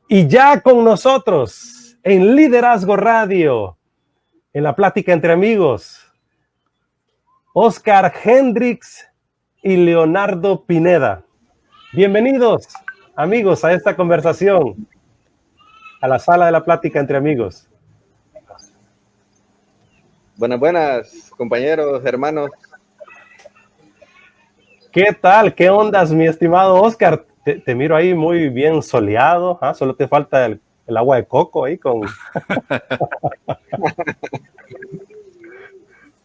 Y ya con nosotros, en Liderazgo Radio, en la plática entre amigos, Oscar Hendrix y Leonardo Pineda. Bienvenidos, amigos, a esta conversación, a la sala de la plática entre amigos. Buenas, compañeros, hermanos. ¿Qué tal? ¿Qué ondas, mi estimado Oscar? Te miro ahí muy bien soleado. ¿Ah? Solo te falta el agua de coco ahí con...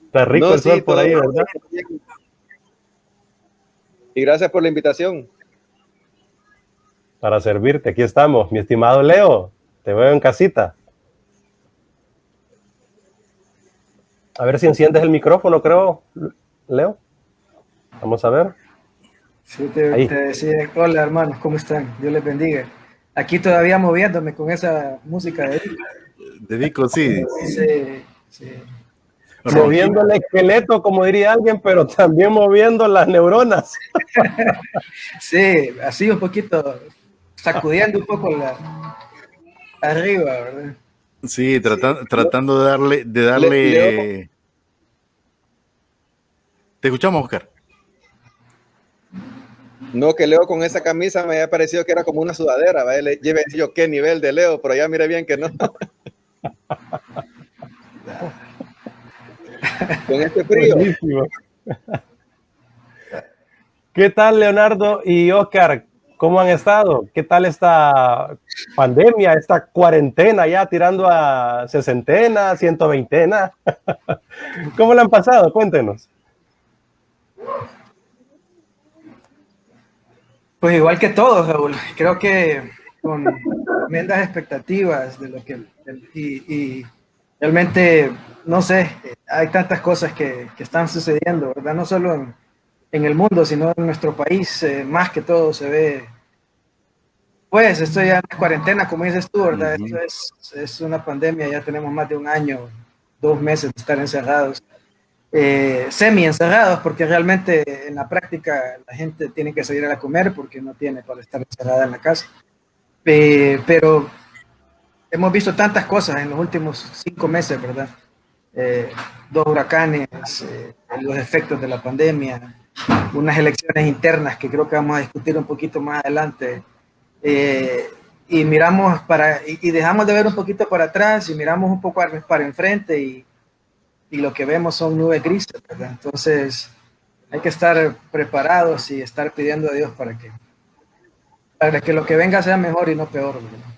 Está rico el sol por ahí, ¿verdad? Bien. Y gracias por la invitación. Para servirte, aquí estamos. Mi estimado Leo, te veo en casita. A ver si enciendes el micrófono, creo, Leo. Vamos a ver. Sí, te decía, hola hermanos, ¿cómo están? Dios les bendiga. Aquí todavía moviéndome con esa música de Vico, sí. Sí. Moviendo el esqueleto, como diría alguien, pero también moviendo las neuronas. Sí, así un poquito, sacudiendo un poco arriba, ¿verdad? Sí, tratando de darle... Te escuchamos, Oscar. No, que Leo con esa camisa me había parecido que era como una sudadera, ¿vale? Lleve yo qué nivel de Leo, pero ya mire bien que no. Con este frío. Buenísimo. ¿Qué tal, Leonardo y Oscar? ¿Cómo han estado? ¿Qué tal esta pandemia, esta cuarentena ya tirando a 60, 120? ¿Cómo la han pasado? Cuéntenos. Pues igual que todos, Raúl, creo que con tremendas expectativas de lo que y realmente, no sé, hay tantas cosas que están sucediendo, ¿verdad? No solo en el mundo, sino en nuestro país, más que todo se ve, pues esto ya es cuarentena, como dices tú, ¿verdad? Uh-huh. Esto es una pandemia, ya tenemos más de un año, 2 meses de estar encerrados. Semi encerrados, porque realmente en la práctica la gente tiene que salir a comer porque no tiene para estar encerrada en la casa. Pero hemos visto tantas cosas en los últimos 5 meses, ¿verdad? 2 huracanes, los efectos de la pandemia, unas elecciones internas que creo que vamos a discutir un poquito más adelante. Y miramos y dejamos de ver un poquito para atrás y miramos un poco para enfrente y lo que vemos son nubes grises, ¿verdad? Entonces hay que estar preparados y estar pidiendo a Dios para que lo que venga sea mejor y no peor, ¿verdad?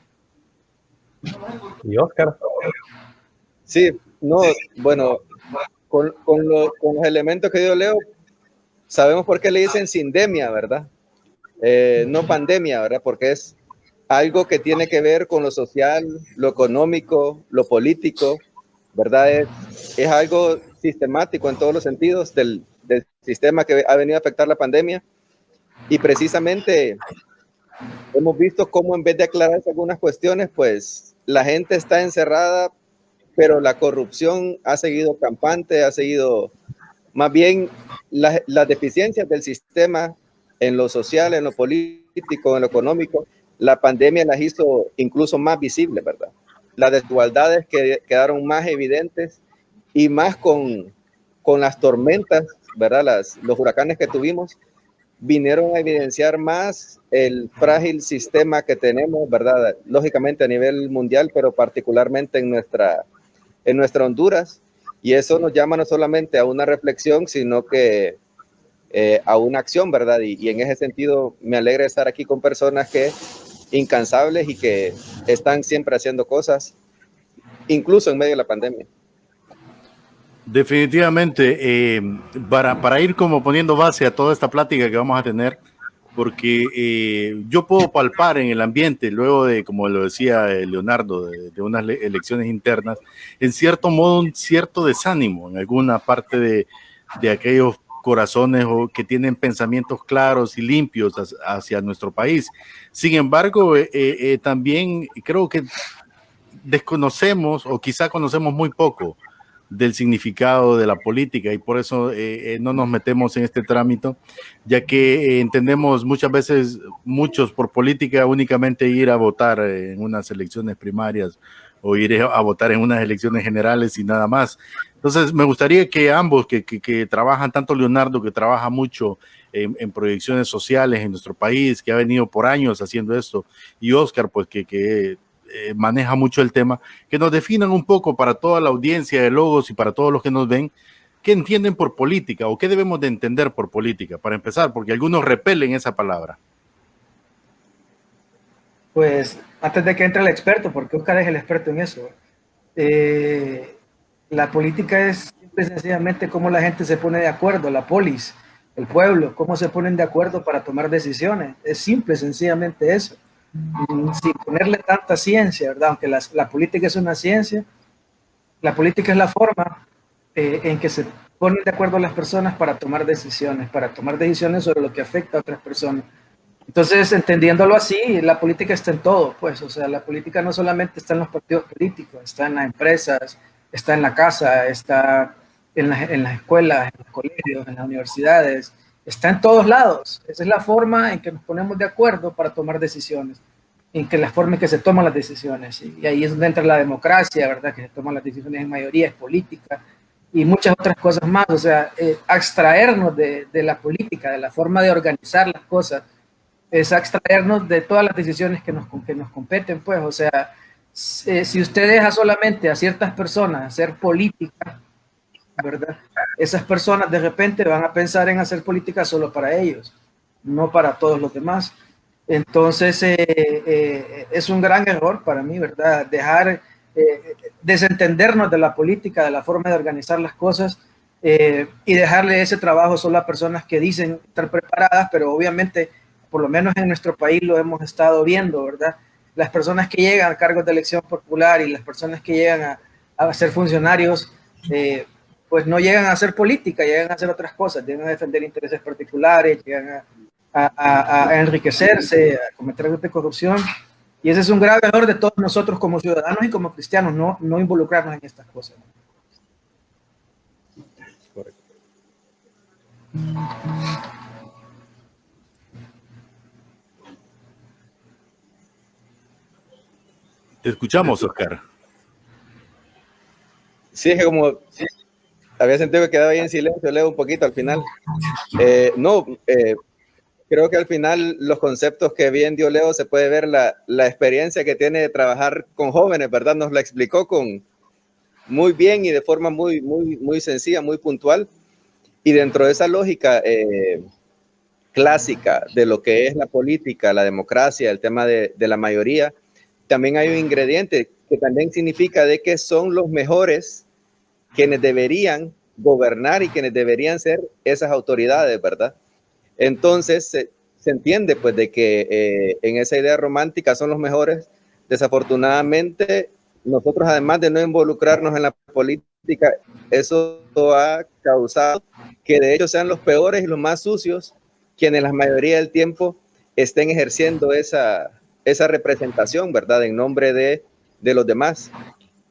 ¿Y Oscar? Sí, no, bueno, con los elementos que dio Leo, sabemos por qué le dicen sindemia, ¿verdad? No pandemia, ¿verdad? Porque es algo que tiene que ver con lo social, lo económico, lo político, ¿verdad? Es algo sistemático en todos los sentidos del sistema que ha venido a afectar la pandemia. Y precisamente hemos visto cómo en vez de aclararse algunas cuestiones, pues la gente está encerrada, pero la corrupción ha seguido campante, ha seguido más bien las deficiencias del sistema en lo social, en lo político, en lo económico. La pandemia las hizo incluso más visibles, ¿verdad? Las desigualdades que quedaron más evidentes y más con las tormentas, ¿verdad? Los huracanes que tuvimos vinieron a evidenciar más el frágil sistema que tenemos, ¿verdad? Lógicamente a nivel mundial, pero particularmente en nuestra Honduras. Y eso nos llama no solamente a una reflexión, sino que a una acción, ¿verdad? Y en ese sentido me alegra estar aquí con personas que incansables y que están siempre haciendo cosas, incluso en medio de la pandemia. Definitivamente, para ir como poniendo base a toda esta plática que vamos a tener, porque yo puedo palpar en el ambiente, luego de, como lo decía Leonardo, de unas elecciones internas, en cierto modo un cierto desánimo en alguna parte de aquellos corazones o que tienen pensamientos claros y limpios hacia nuestro país. Sin embargo, también creo que desconocemos o quizá conocemos muy poco del significado de la política, y por eso no nos metemos en este trámite, ya que entendemos muchas veces, muchos por política, únicamente ir a votar en unas elecciones primarias o ir a votar en unas elecciones generales y nada más. Entonces, me gustaría que ambos, que trabajan, tanto Leonardo, que trabaja mucho en proyecciones sociales en nuestro país, que ha venido por años haciendo esto, y Oscar, pues que maneja mucho el tema, que nos definan un poco para toda la audiencia de Logos y para todos los que nos ven, qué entienden por política o qué debemos de entender por política, para empezar, porque algunos repelen esa palabra. Pues antes de que entre el experto, porque Oscar es el experto en eso, la política es simple y sencillamente cómo la gente se pone de acuerdo, la polis, el pueblo, cómo se ponen de acuerdo para tomar decisiones. Es simple, sencillamente eso. Sin ponerle tanta ciencia, ¿verdad? Aunque la política es una ciencia, la política es la forma en que se ponen de acuerdo las personas para tomar decisiones sobre lo que afecta a otras personas. Entonces, entendiéndolo así, la política está en todo, pues, o sea, la política no solamente está en los partidos políticos, está en las empresas, está en la casa, está en las escuelas, en los colegios, en las universidades, está en todos lados. Esa es la forma en que nos ponemos de acuerdo para tomar decisiones, en que la forma en que se toman las decisiones. Y ahí es donde entra la democracia, ¿verdad? Que se toman las decisiones en mayoría, es política, y muchas otras cosas más. O sea, abstraernos de la política, de la forma de organizar las cosas, es abstraernos de todas las decisiones que nos competen, pues. O sea, si usted deja solamente a ciertas personas hacer política, ¿verdad? Esas personas de repente van a pensar en hacer política solo para ellos, no para todos los demás. Entonces, es un gran error para mí, ¿verdad? Desentendernos de la política, de la forma de organizar las cosas, y dejarle ese trabajo solo a personas que dicen estar preparadas, pero obviamente, por lo menos en nuestro país lo hemos estado viendo, ¿verdad? Las personas que llegan a cargos de elección popular y las personas que llegan a ser funcionarios, pues no llegan a hacer política, llegan a hacer otras cosas, llegan a defender intereses particulares, llegan a enriquecerse, a cometer actos de corrupción. Y ese es un grave error de todos nosotros como ciudadanos y como cristianos, no involucrarnos en estas cosas. Correcto. Te escuchamos, Oscar. Sí, es que como había sentido que quedaba ahí en silencio, leo un poquito al final. Creo que al final los conceptos que bien dio Leo, se puede ver la experiencia que tiene de trabajar con jóvenes, ¿verdad? Nos la explicó muy bien y de forma muy sencilla, muy puntual. Y dentro de esa lógica clásica de lo que es la política, la democracia, el tema de la mayoría, también hay un ingrediente que también significa de que son los mejores quienes deberían gobernar y quienes deberían ser esas autoridades, ¿verdad? Entonces se entiende pues de que en esa idea romántica son los mejores. Desafortunadamente, nosotros, además de no involucrarnos en la política, eso ha causado que de hecho sean los peores y los más sucios quienes la mayoría del tiempo estén ejerciendo esa representación, ¿verdad? En nombre de los demás.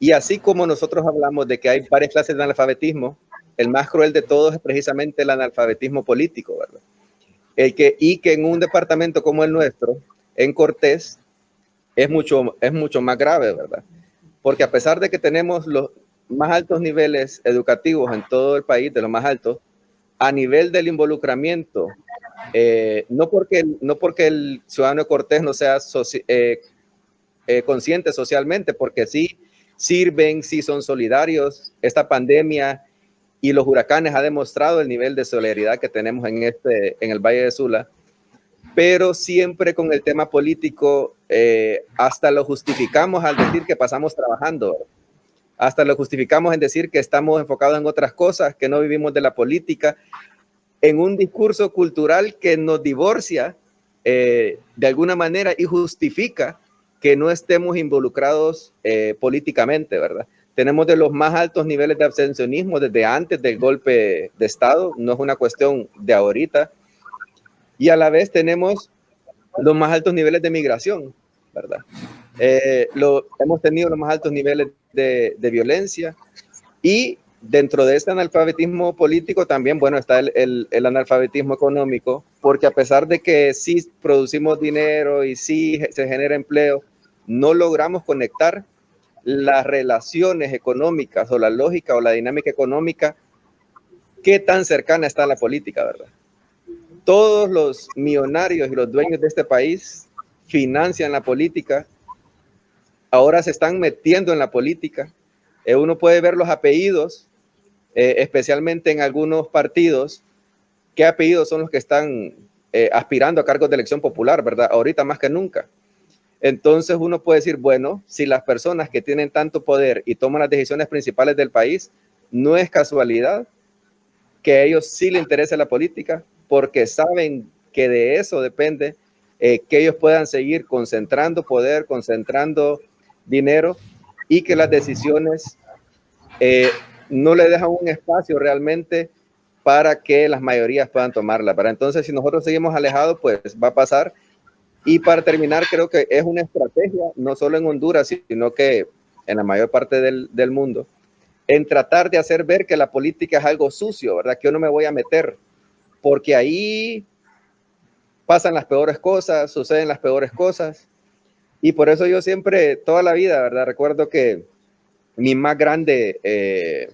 Y así como nosotros hablamos de que hay varias clases de analfabetismo, el más cruel de todos es precisamente el analfabetismo político, ¿verdad? Y que en un departamento como el nuestro, en Cortés, es mucho más grave, ¿verdad? Porque a pesar de que tenemos los más altos niveles educativos en todo el país, de los más altos, a nivel del involucramiento, no porque el ciudadano de Cortés no sea consciente socialmente, porque sí sirven, sí son solidarios. Esta pandemia y los huracanes ha demostrado el nivel de solidaridad que tenemos en el Valle de Sula, pero siempre con el tema político, hasta lo justificamos al decir que pasamos trabajando, hasta lo justificamos en decir que estamos enfocados en otras cosas, que no vivimos de la política, en un discurso cultural que nos divorcia de alguna manera y justifica que no estemos involucrados políticamente, ¿verdad? Tenemos de los más altos niveles de abstencionismo desde antes del golpe de Estado, no es una cuestión de ahorita, y a la vez tenemos los más altos niveles de migración, ¿verdad? Hemos tenido los más altos niveles de violencia, y dentro de este analfabetismo político también, bueno, está el analfabetismo económico, porque a pesar de que sí producimos dinero y sí se genera empleo, no logramos conectar las relaciones económicas o la lógica o la dinámica económica, qué tan cercana está la política, ¿verdad? Todos los millonarios y los dueños de este país financian la política, ahora se están metiendo en la política. Uno puede ver los apellidos, especialmente en algunos partidos, qué apellidos son los que están aspirando a cargos de elección popular, ¿verdad? Ahorita más que nunca. Entonces uno puede decir, bueno, si las personas que tienen tanto poder y toman las decisiones principales del país, no es casualidad que a ellos sí les interese la política, porque saben que de eso depende que ellos puedan seguir concentrando poder, concentrando dinero, y que las decisiones no le dejan un espacio realmente para que las mayorías puedan tomarla. Pero entonces, si nosotros seguimos alejados, pues va a pasar. Y para terminar, creo que es una estrategia, no solo en Honduras, sino que en la mayor parte del mundo, en tratar de hacer ver que la política es algo sucio, ¿verdad? Que yo no me voy a meter, porque ahí pasan las peores cosas, suceden las peores cosas. Y por eso yo siempre, toda la vida, ¿verdad? Recuerdo que mi más grande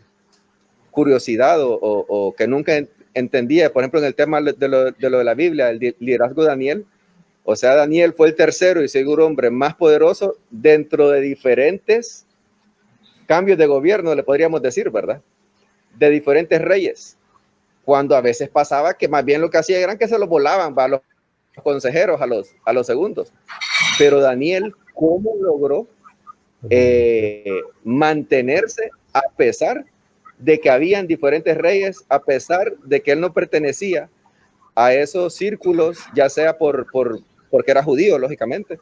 curiosidad o que nunca entendía, por ejemplo, en el tema de lo de la Biblia, el liderazgo de Daniel. O sea, Daniel fue el tercero y seguro hombre más poderoso dentro de diferentes cambios de gobierno, le podríamos decir, ¿verdad? De diferentes reyes. Cuando a veces pasaba que más bien lo que hacían eran que se los volaban a los consejeros, a los segundos. Pero Daniel, ¿cómo logró mantenerse a pesar de que habían diferentes reyes, a pesar de que él no pertenecía a esos círculos, ya sea porque era judío, lógicamente?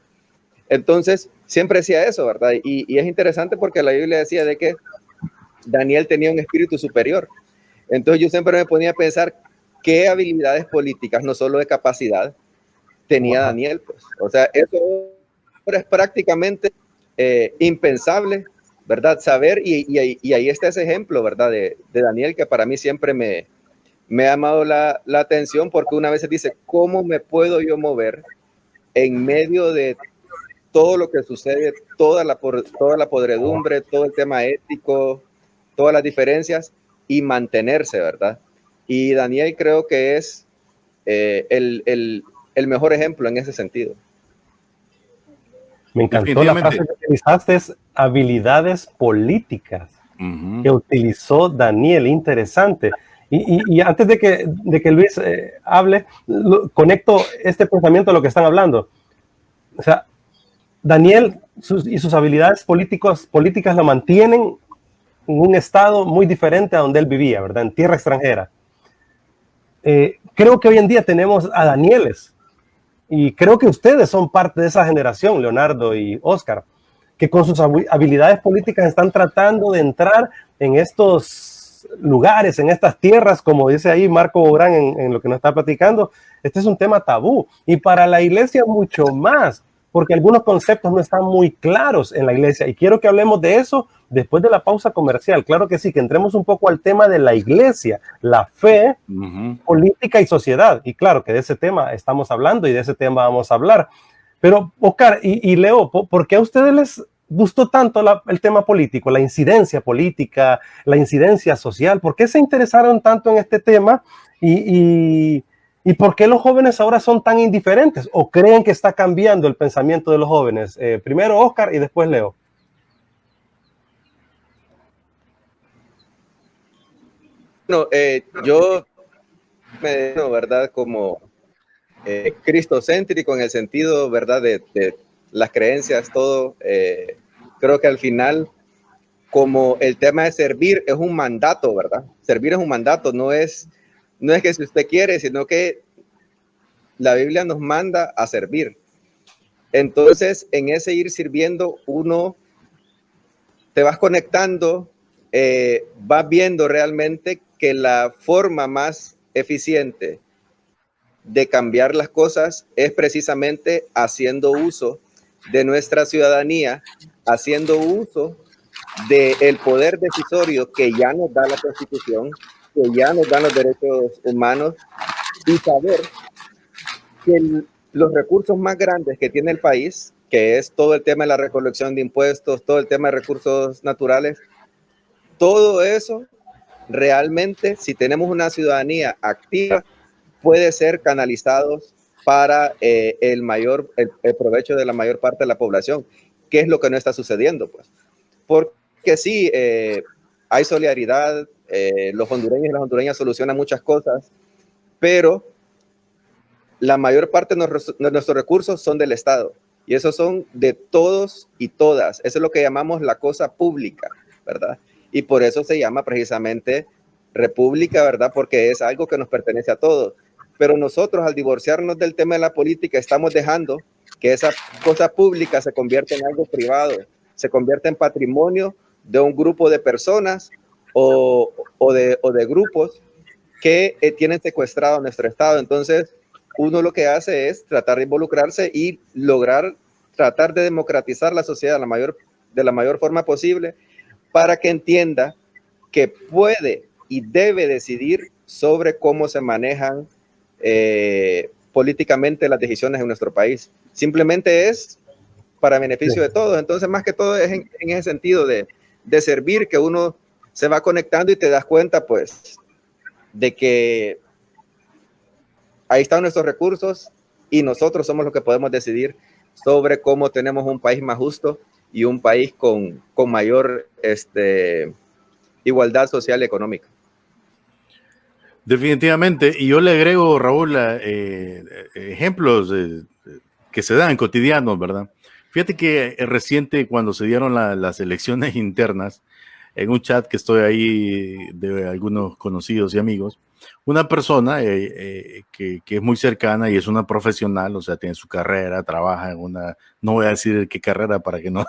Entonces, siempre decía eso, ¿verdad? Y es interesante porque la Biblia decía de que Daniel tenía un espíritu superior. Entonces, yo siempre me ponía a pensar qué habilidades políticas, no solo de capacidad, tenía Daniel, pues. O sea, eso es prácticamente impensable, ¿verdad? Saber, y ahí está ese ejemplo, ¿verdad? De Daniel, que para mí siempre me ha llamado la atención, porque una vez se dice, ¿cómo me puedo yo mover en medio de todo lo que sucede, toda la podredumbre, todo el tema ético, todas las diferencias, y mantenerse, ¿verdad? Y Daniel creo que es el mejor ejemplo en ese sentido. Me encantó la frase que utilizaste, es habilidades políticas que utilizó Daniel, interesante. Y antes de que Luis hable, conecto este pensamiento a lo que están hablando. O sea, Daniel y sus habilidades políticas lo mantienen en un estado muy diferente a donde él vivía, ¿verdad? En tierra extranjera. Creo que hoy en día tenemos a Danieles, y creo que ustedes son parte de esa generación, Leonardo y Oscar, que con sus habilidades políticas están tratando de entrar en estos lugares, en estas tierras, como dice ahí Marco Bográn en lo que nos está platicando. Este es un tema tabú, y para la iglesia mucho más, porque algunos conceptos no están muy claros en la iglesia, y quiero que hablemos de eso después de la pausa comercial. Claro que sí, que entremos un poco al tema de la iglesia, la fe, política y sociedad, y claro que de ese tema estamos hablando y de ese tema vamos a hablar. Pero Oscar y Leo, ¿por qué a ustedes les gustó tanto el tema político, la incidencia política, la incidencia social? ¿Por qué se interesaron tanto en este tema? ¿Y por qué los jóvenes ahora son tan indiferentes? ¿O creen que está cambiando el pensamiento de los jóvenes? Primero Oscar y después Leo. Bueno, yo me defino, ¿verdad? Como cristocéntrico en el sentido, ¿verdad? De las creencias, todo. Creo que al final, como el tema de servir es un mandato, ¿verdad? Servir es un mandato, no es que si usted quiere, sino que la Biblia nos manda a servir. Entonces, en ese ir sirviendo, uno te vas conectando, vas viendo realmente que la forma más eficiente de cambiar las cosas es precisamente haciendo uso de nuestra ciudadanía, haciendo uso del poder decisorio que ya nos da la Constitución, que ya nos dan los derechos humanos, y saber que los recursos más grandes que tiene el país, que es todo el tema de la recolección de impuestos, todo el tema de recursos naturales, todo eso realmente, si tenemos una ciudadanía activa, puede ser canalizado para el provecho de la mayor parte de la población, que es lo que no está sucediendo, pues. Porque sí, hay solidaridad, los hondureños y las hondureñas solucionan muchas cosas, pero la mayor parte de nuestros recursos son del Estado, y esos son de todos y todas. Eso es lo que llamamos la cosa pública, ¿verdad? Y por eso se llama precisamente república, ¿verdad? Porque es algo que nos pertenece a todos. Pero nosotros, al divorciarnos del tema de la política, estamos dejando que esa cosa pública se convierta en algo privado, se convierta en patrimonio de un grupo de personas o de grupos que tienen secuestrado nuestro Estado. Entonces, uno lo que hace es tratar de involucrarse y lograr tratar de democratizar la sociedad de la mayor forma posible, para que entienda que puede y debe decidir sobre cómo se manejan políticamente las decisiones en nuestro país. Simplemente es para beneficio de todos. Entonces, más que todo es en ese sentido de servir, que uno se va conectando y te das cuenta, pues, de que ahí están nuestros recursos y nosotros somos los que podemos decidir sobre cómo tenemos un país más justo y un país con mayor igualdad social y económica. Definitivamente, y yo le agrego, Raúl, ejemplos que se dan cotidianos, ¿verdad? Fíjate que reciente, cuando se dieron las elecciones internas, en un chat que estoy ahí de algunos conocidos y amigos, una persona que es muy cercana y es una profesional, o sea, tiene su carrera, trabaja en una, no voy a decir qué carrera para que no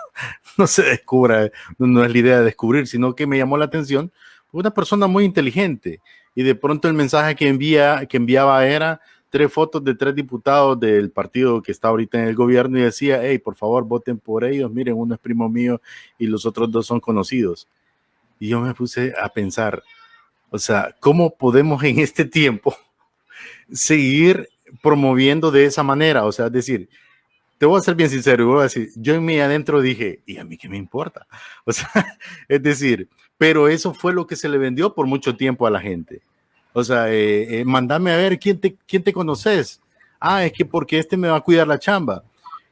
se descubra, no es la idea de descubrir, sino que me llamó la atención, una persona muy inteligente, y de pronto el mensaje que enviaba era 3 fotos de 3 diputados del partido que está ahorita en el gobierno, y decía, hey, por favor, voten por ellos, miren, uno es primo mío y los otros 2 son conocidos. Y yo me puse a pensar, o sea, ¿cómo podemos en este tiempo seguir promoviendo de esa manera? O sea, es decir, te voy a ser bien sincero, voy a decir, yo en mí adentro dije, ¿y a mí qué me importa? O sea, es decir, pero eso fue lo que se le vendió por mucho tiempo a la gente. O sea, mandame a ver quién te conoces. Ah, es que porque este me va a cuidar la chamba.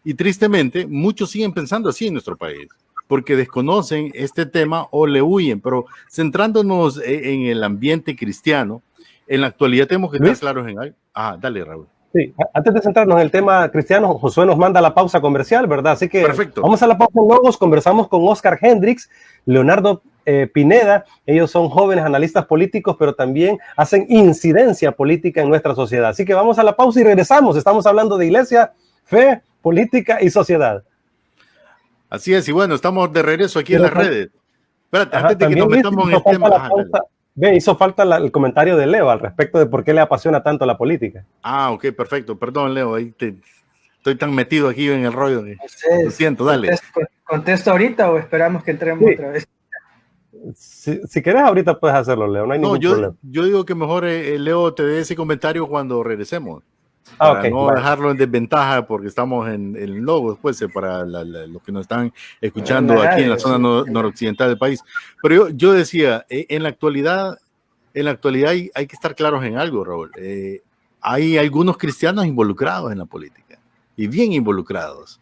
Y tristemente, muchos siguen pensando así en nuestro país, porque desconocen este tema o le huyen. Pero centrándonos en el ambiente cristiano, en la actualidad tenemos que estar claros en algo. Ah, dale, Raúl. Sí, antes de centrarnos en el tema cristiano, Josué nos manda la pausa comercial, ¿verdad? Así que perfecto. Vamos a la pausa en Logos, conversamos con Oscar Hendricks, Leonardo Pineda. Ellos son jóvenes analistas políticos, pero también hacen incidencia política en nuestra sociedad. Así que vamos a la pausa y regresamos. Estamos hablando de iglesia, fe, política y sociedad. Así es, y bueno, estamos de regreso aquí en las redes. Espérate, antes de que nos metamos en el tema. Hizo falta el comentario de Leo al respecto de por qué le apasiona tanto la política. Ah, ok, perfecto. Perdón, Leo, ahí estoy tan metido aquí en el rollo. Lo siento, dale. ¿Contesto ahorita o esperamos que entremos otra vez? Si querés, ahorita puedes hacerlo, Leo, no hay ningún problema. Yo digo que mejor Leo te dé ese comentario cuando regresemos. Para no dejarlo en desventaja, porque estamos en Logos, pues, para los que nos están escuchando aquí en la zona noroccidental del país. Pero yo decía, en la actualidad hay que estar claros en algo, Raúl. Hay algunos cristianos involucrados en la política, y bien involucrados.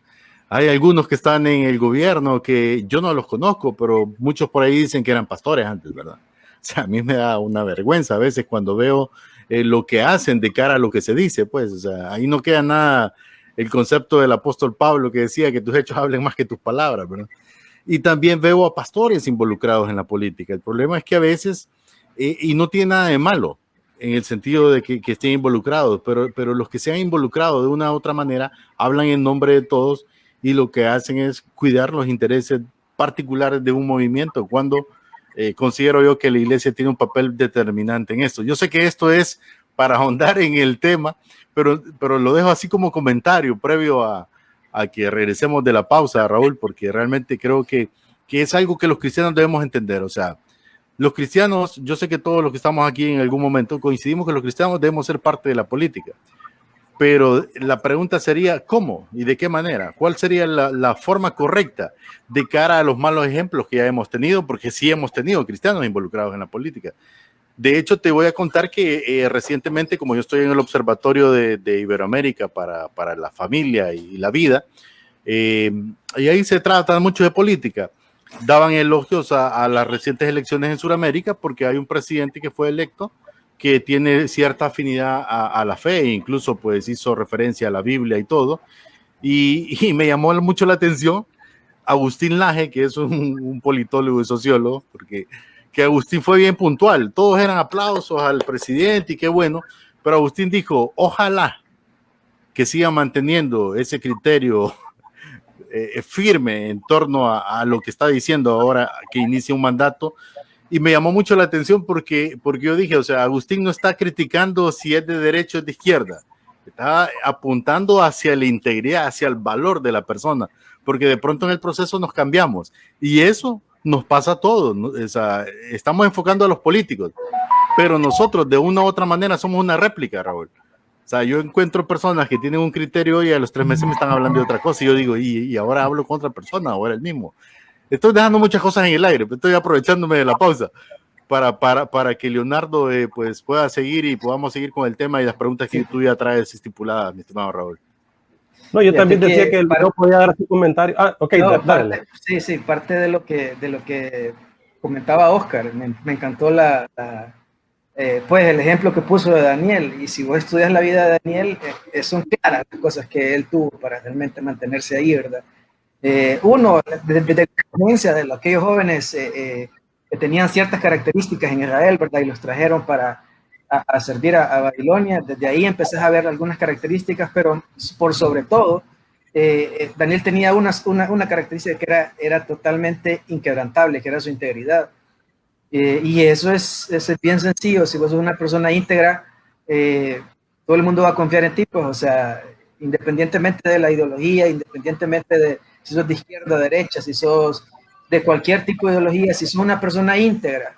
Hay algunos que están en el gobierno que yo no los conozco, pero muchos por ahí dicen que eran pastores antes, ¿verdad? O sea, a mí me da una vergüenza a veces cuando veo lo que hacen de cara a lo que se dice, pues, o sea, ahí no queda nada el concepto del apóstol Pablo que decía que tus hechos hablen más que tus palabras, ¿verdad? Y también veo a pastores involucrados en la política. El problema es que a veces, y no tiene nada de malo en el sentido de que estén involucrados, pero los que se han involucrado de una u otra manera hablan en nombre de todos y lo que hacen es cuidar los intereses particulares de un movimiento, cuando considero yo que la iglesia tiene un papel determinante en esto. Yo sé que esto es para ahondar en el tema, pero lo dejo así como comentario previo a que regresemos de la pausa, Raúl, porque realmente creo que que es algo que los cristianos debemos entender. O sea, los cristianos, yo sé que todos los que estamos aquí en algún momento coincidimos que los cristianos debemos ser parte de la política, pero la pregunta sería, ¿cómo y de qué manera? ¿Cuál sería la forma correcta de cara a los malos ejemplos que ya hemos tenido? Porque sí hemos tenido cristianos involucrados en la política. De hecho, te voy a contar que recientemente, como yo estoy en el Observatorio de Iberoamérica para la familia y la vida, y ahí se trata mucho de política. Daban elogios a las recientes elecciones en Sudamérica porque hay un presidente que fue electo que tiene cierta afinidad a la fe, e incluso pues hizo referencia a la Biblia y todo, y me llamó mucho la atención Agustín Laje, que es un politólogo y sociólogo, porque que Agustín fue bien puntual, todos eran aplausos al presidente y qué bueno, pero Agustín dijo, ojalá que siga manteniendo ese criterio firme en torno a lo que está diciendo ahora que inicia un mandato. Y me llamó mucho la atención porque yo dije, o sea, Agustín no está criticando si es de derecha o de izquierda, está apuntando hacia la integridad, hacia el valor de la persona, porque de pronto en el proceso nos cambiamos y eso nos pasa a todos, ¿no? O sea, estamos enfocando a los políticos, pero nosotros de una u otra manera somos una réplica, Raúl. O sea, yo encuentro personas que tienen un criterio y a los 3 meses me están hablando de otra cosa y yo digo, y ahora hablo con otra persona, ahora el mismo. Estoy dejando muchas cosas en el aire, pero estoy aprovechándome de la pausa para que Leonardo pues pueda seguir y podamos seguir con el tema y las preguntas que tú ya traes estipuladas, mi estimado Raúl. No, yo también decía que no podía dar su comentario. Ah, ok, no, dale. Sí, parte de lo que comentaba Oscar, me encantó pues el ejemplo que puso de Daniel, y si vos estudias la vida de Daniel, son claras las cosas que él tuvo para realmente mantenerse ahí, ¿verdad? Uno, desde la experiencia de aquellos jóvenes que tenían ciertas características en Israel, ¿verdad? Y los trajeron a servir a Babilonia. Desde ahí empecé a ver algunas características, pero por sobre todo, Daniel tenía una característica que era totalmente inquebrantable, que era su integridad. Y eso es bien sencillo. Si vos sos una persona íntegra, todo el mundo va a confiar en ti, pues, o sea, independientemente de la ideología, independientemente de si sos de izquierda, derecha, si sos de cualquier tipo de ideología, si sos una persona íntegra,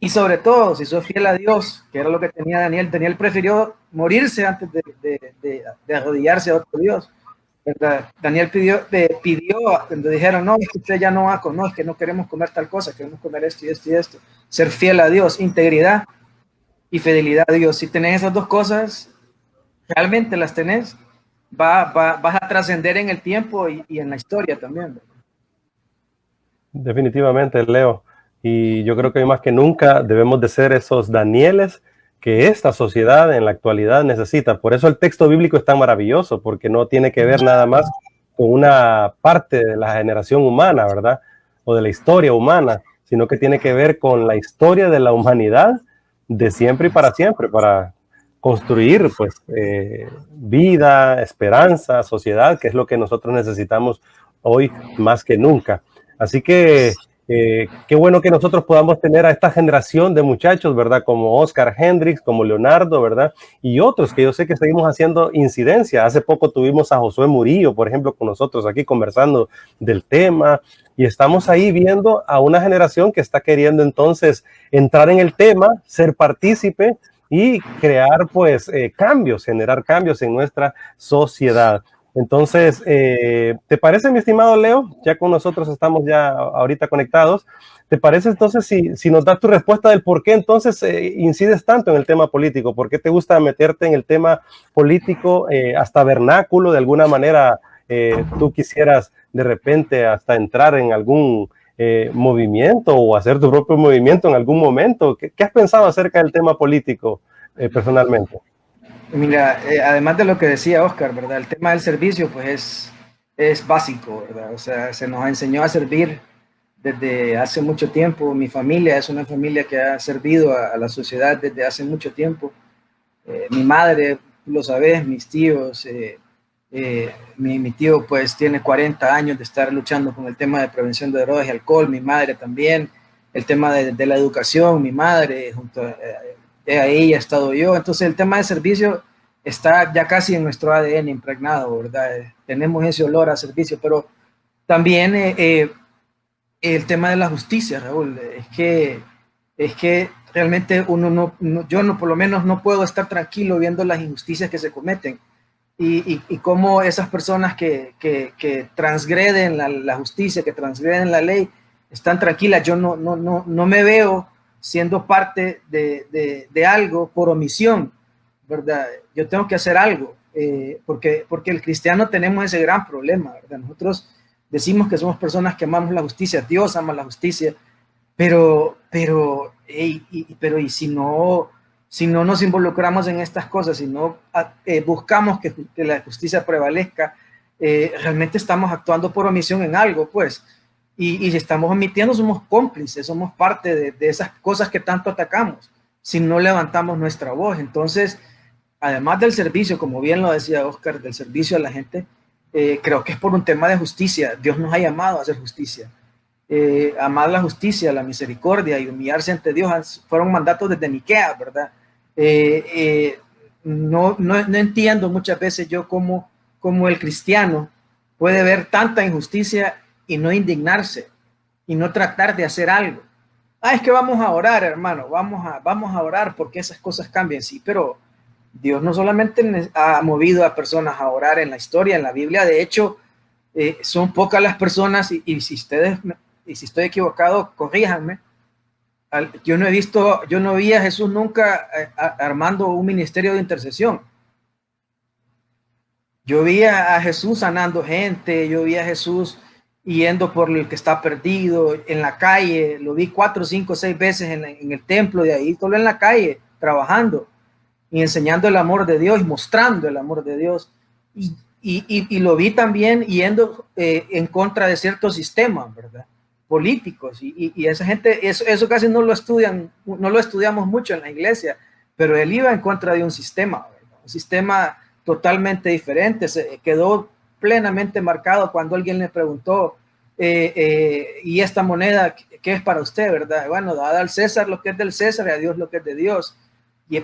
y sobre todo, si sos fiel a Dios, que era lo que tenía Daniel. Daniel prefirió morirse antes de arrodillarse a otro Dios, ¿verdad? Daniel pidió cuando dijeron, no, es que usted ya no va no, es que no queremos comer tal cosa, queremos comer esto y esto y esto. Ser fiel a Dios, integridad y fidelidad a Dios. Si tenés esas dos cosas, realmente las tenés, vas a trascender en el tiempo y en la historia también, ¿verdad? Definitivamente, Leo. Y yo creo que hoy más que nunca debemos de ser esos Danieles que esta sociedad en la actualidad necesita. Por eso el texto bíblico es tan maravilloso, porque no tiene que ver nada más con una parte de la generación humana, ¿verdad? O de la historia humana, sino que tiene que ver con la historia de la humanidad de siempre y para construir pues vida, esperanza, sociedad, que es lo que nosotros necesitamos hoy más que nunca. Así que qué bueno que nosotros podamos tener a esta generación de muchachos, ¿verdad? Como Oscar Hendricks, como Leonardo, ¿verdad? Y otros que yo sé que seguimos haciendo incidencia. Hace poco tuvimos a Josué Murillo, por ejemplo, con nosotros aquí conversando del tema, y estamos ahí viendo a una generación que está queriendo entonces entrar en el tema, ser partícipe y crear pues cambios, generar cambios en nuestra sociedad. Entonces, ¿te parece, mi estimado Leo? Ya con nosotros estamos ya ahorita conectados. ¿Te parece entonces si nos das tu respuesta del por qué entonces incides tanto en el tema político? ¿Por qué te gusta meterte en el tema político hasta vernáculo? De alguna manera, tú quisieras de repente hasta entrar en algún movimiento o hacer tu propio movimiento en algún momento. ¿Qué has pensado acerca del tema político personalmente? Mira, además de lo que decía Oscar, ¿verdad? El tema del servicio, pues es básico, ¿verdad? O sea, se nos enseñó a servir desde hace mucho tiempo. Mi familia es una familia que ha servido a la sociedad desde hace mucho tiempo. Mi madre, tú lo sabes, mis tíos, mi tío pues tiene 40 años de estar luchando con el tema de prevención de drogas y alcohol, mi madre también, el tema de la educación, mi madre, junto a ella he estado yo. Entonces el tema de servicio está ya casi en nuestro ADN impregnado, ¿verdad? Tenemos ese olor a servicio, pero también el tema de la justicia, Raúl. Es que realmente yo no, por lo menos no puedo estar tranquilo viendo las injusticias que se cometen y cómo esas personas que transgreden la justicia, que transgreden la ley, están tranquilas. Yo no me veo siendo parte de algo por omisión, ¿verdad? Yo tengo que hacer algo, porque el cristiano tenemos ese gran problema, ¿verdad? Nosotros decimos que somos personas que amamos la justicia, Dios ama la justicia, pero y si no nos involucramos en estas cosas, si no buscamos que la justicia prevalezca, realmente estamos actuando por omisión en algo, pues. Y si estamos omitiendo, somos cómplices, somos parte de esas cosas que tanto atacamos, si no levantamos nuestra voz. Entonces, además del servicio, como bien lo decía Oscar, del servicio a la gente, creo que es por un tema de justicia. Dios nos ha llamado a hacer justicia. Amar la justicia, la misericordia y humillarse ante Dios fueron mandatos desde Miqueas, ¿verdad? No entiendo muchas veces yo cómo el cristiano puede ver tanta injusticia y no indignarse y no tratar de hacer algo. Es que vamos a orar, hermano, vamos a orar porque esas cosas cambian, sí, pero Dios no solamente ha movido a personas a orar en la historia, en la Biblia. De hecho, son pocas las personas, y si estoy equivocado, corríjanme. Yo no vi a Jesús nunca armando un ministerio de intercesión. Yo vi a Jesús sanando gente, yo vi a Jesús yendo por el que está perdido en la calle, lo vi 4, 5, 6 veces en el templo, de ahí solo en la calle, trabajando y enseñando el amor de Dios y mostrando el amor de Dios. Y lo vi también yendo en contra de ciertos sistemas, ¿verdad? Políticos. Y esa gente, eso casi no lo estudiamos mucho en la iglesia, pero él iba en contra de un sistema, ¿verdad? Un sistema totalmente diferente. Se quedó plenamente marcado cuando alguien le preguntó, ¿y esta moneda qué es para usted, verdad? Bueno, dada al César lo que es del César y a Dios lo que es de Dios.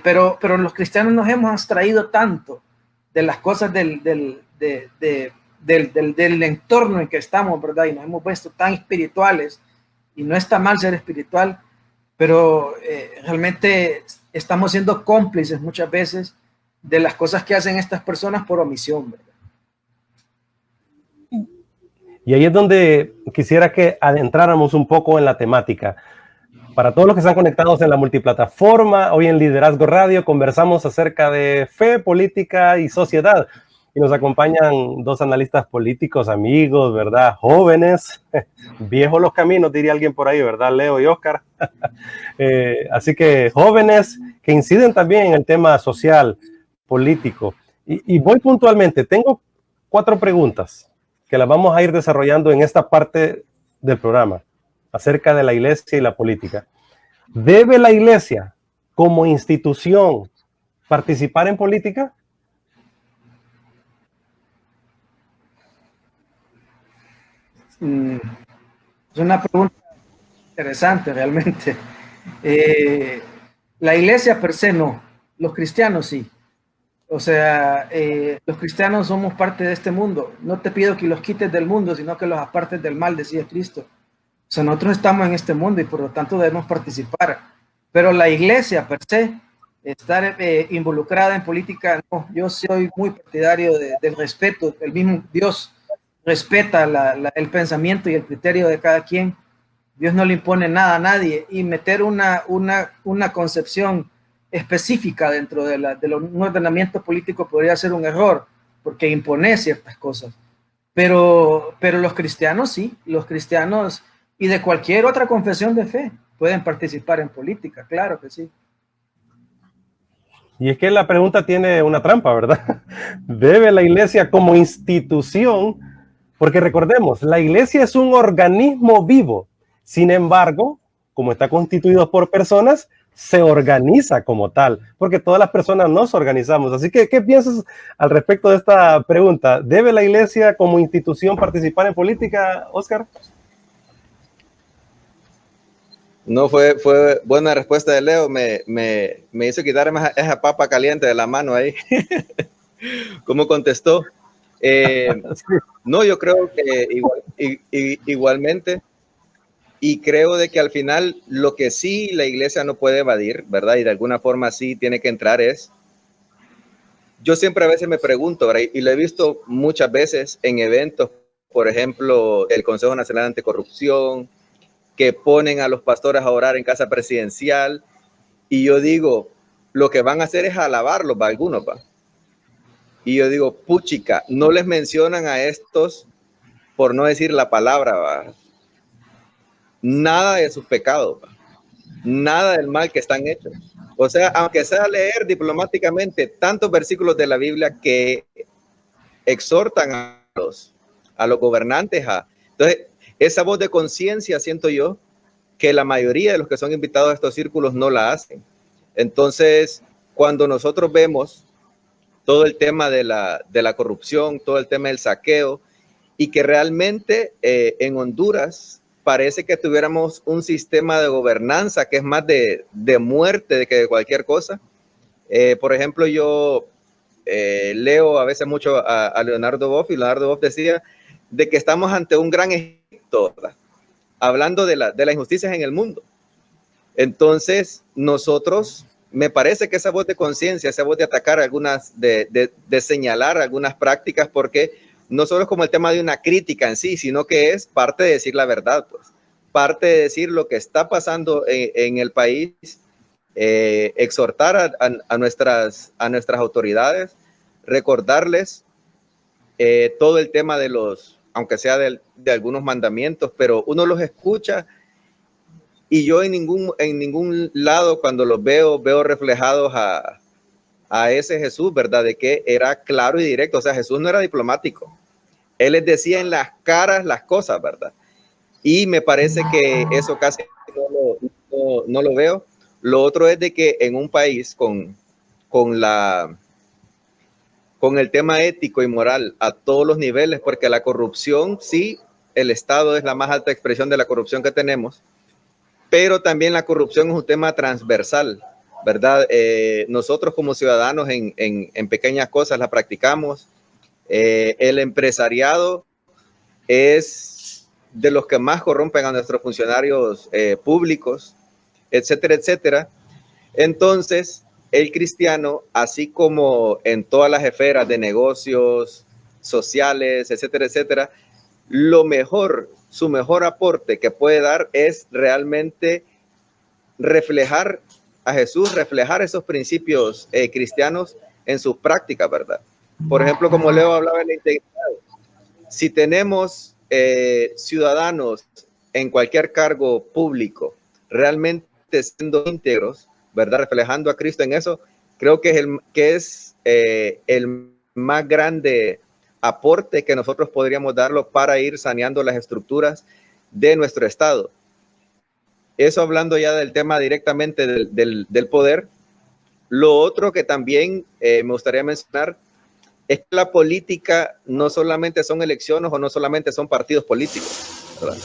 Pero los cristianos nos hemos abstraído tanto de las cosas del entorno en que estamos, ¿verdad? Y nos hemos puesto tan espirituales, y no está mal ser espiritual, pero realmente estamos siendo cómplices muchas veces de las cosas que hacen estas personas por omisión, ¿verdad? Y ahí es donde quisiera que adentráramos un poco en la temática. Para todos los que están conectados en la multiplataforma, hoy en Liderazgo Radio conversamos acerca de fe, política y sociedad. Y nos acompañan dos analistas políticos, amigos, ¿verdad? Jóvenes, viejos los caminos, diría alguien por ahí, ¿verdad? Leo y Oscar. Así que jóvenes que inciden también en el tema social, político. Y voy puntualmente, tengo 4 preguntas que las vamos a ir desarrollando en esta parte del programa, acerca de la iglesia y la política. ¿Debe la iglesia como institución participar en política? Es una pregunta interesante realmente. La iglesia per se no, los cristianos sí. O sea, los cristianos somos parte de este mundo. No te pido que los quites del mundo, sino que los apartes del mal, decía Cristo. O sea, nosotros estamos en este mundo y por lo tanto debemos participar. Pero la iglesia per se, estar involucrada en política, no. Yo soy muy partidario del respeto. El mismo Dios respeta el pensamiento y el criterio de cada quien. Dios no le impone nada a nadie, y meter una concepción específica dentro de un ordenamiento político podría ser un error, porque impone ciertas cosas. Pero los cristianos sí, los cristianos y de cualquier otra confesión de fe pueden participar en política, claro que sí. Y es que la pregunta tiene una trampa, ¿verdad? ¿Debe la iglesia como institución? Porque recordemos, la iglesia es un organismo vivo. Sin embargo, como está constituido por personas, se organiza como tal, porque todas las personas nos organizamos. Así que, ¿qué piensas al respecto de esta pregunta? ¿Debe la iglesia como institución participar en política, Oscar? No, fue buena respuesta de Leo. Me hizo quitarme esa papa caliente de la mano ahí. ¿Cómo contestó? No, yo creo que igualmente Y creo de que al final lo que sí la iglesia no puede evadir, ¿verdad? Y de alguna forma sí tiene que entrar es, yo siempre a veces me pregunto, ¿verdad? Y lo he visto muchas veces en eventos, por ejemplo, el Consejo Nacional Anticorrupción, que ponen a los pastores a orar en casa presidencial, y yo digo, lo que van a hacer es alabarlos, ¿va? Algunos, ¿va? Y yo digo, puchica, no les mencionan a estos, por no decir la palabra, ¿va? Nada de sus pecados, ¿va? Nada del mal que están hechos. O sea, aunque sea leer diplomáticamente tantos versículos de la Biblia que exhortan a los gobernantes a... Entonces, esa voz de conciencia, siento yo, que la mayoría de los que son invitados a estos círculos no la hacen. Entonces, cuando nosotros vemos todo el tema de la corrupción, todo el tema del saqueo, y que realmente en Honduras parece que tuviéramos un sistema de gobernanza que es más de muerte de que de cualquier cosa. Por ejemplo, yo leo a veces mucho a Leonardo Boff, y Leonardo Boff decía de que estamos ante un gran Egipto, ¿verdad? Hablando de las injusticias en el mundo. Entonces, nosotros, me parece que esa voz de conciencia, esa voz de atacar algunas, de señalar algunas prácticas, porque no solo es como el tema de una crítica en sí, sino que es parte de decir la verdad, pues, parte de decir lo que está pasando en el país, exhortar a nuestras autoridades, recordarles todo el tema de los, aunque sea de algunos mandamientos, pero uno los escucha. Y yo en ningún lado cuando los veo reflejados a ese Jesús, ¿verdad? De que era claro y directo. O sea, Jesús no era diplomático. Él les decía en las caras las cosas, ¿verdad? Y me parece que eso casi no lo veo. Lo otro es de que en un país con el tema ético y moral a todos los niveles, porque la corrupción, sí, el Estado es la más alta expresión de la corrupción que tenemos, pero también la corrupción es un tema transversal, ¿verdad? Nosotros como ciudadanos en pequeñas cosas la practicamos. El empresariado es de los que más corrompen a nuestros funcionarios públicos, etcétera, etcétera. Entonces, el cristiano, así como en todas las esferas de negocios, sociales, etcétera, etcétera, su mejor aporte que puede dar es realmente reflejar a Jesús, reflejar esos principios cristianos en sus prácticas, ¿verdad? Por ejemplo, como Leo hablaba de la integridad, si tenemos ciudadanos en cualquier cargo público realmente siendo íntegros, ¿verdad? Reflejando a Cristo en eso, creo que es el más grande aporte que nosotros podríamos darlo para ir saneando las estructuras de nuestro Estado. Eso hablando ya del tema directamente del poder. Lo otro que también me gustaría mencionar es que la política no solamente son elecciones o no solamente son partidos políticos, ¿verdad?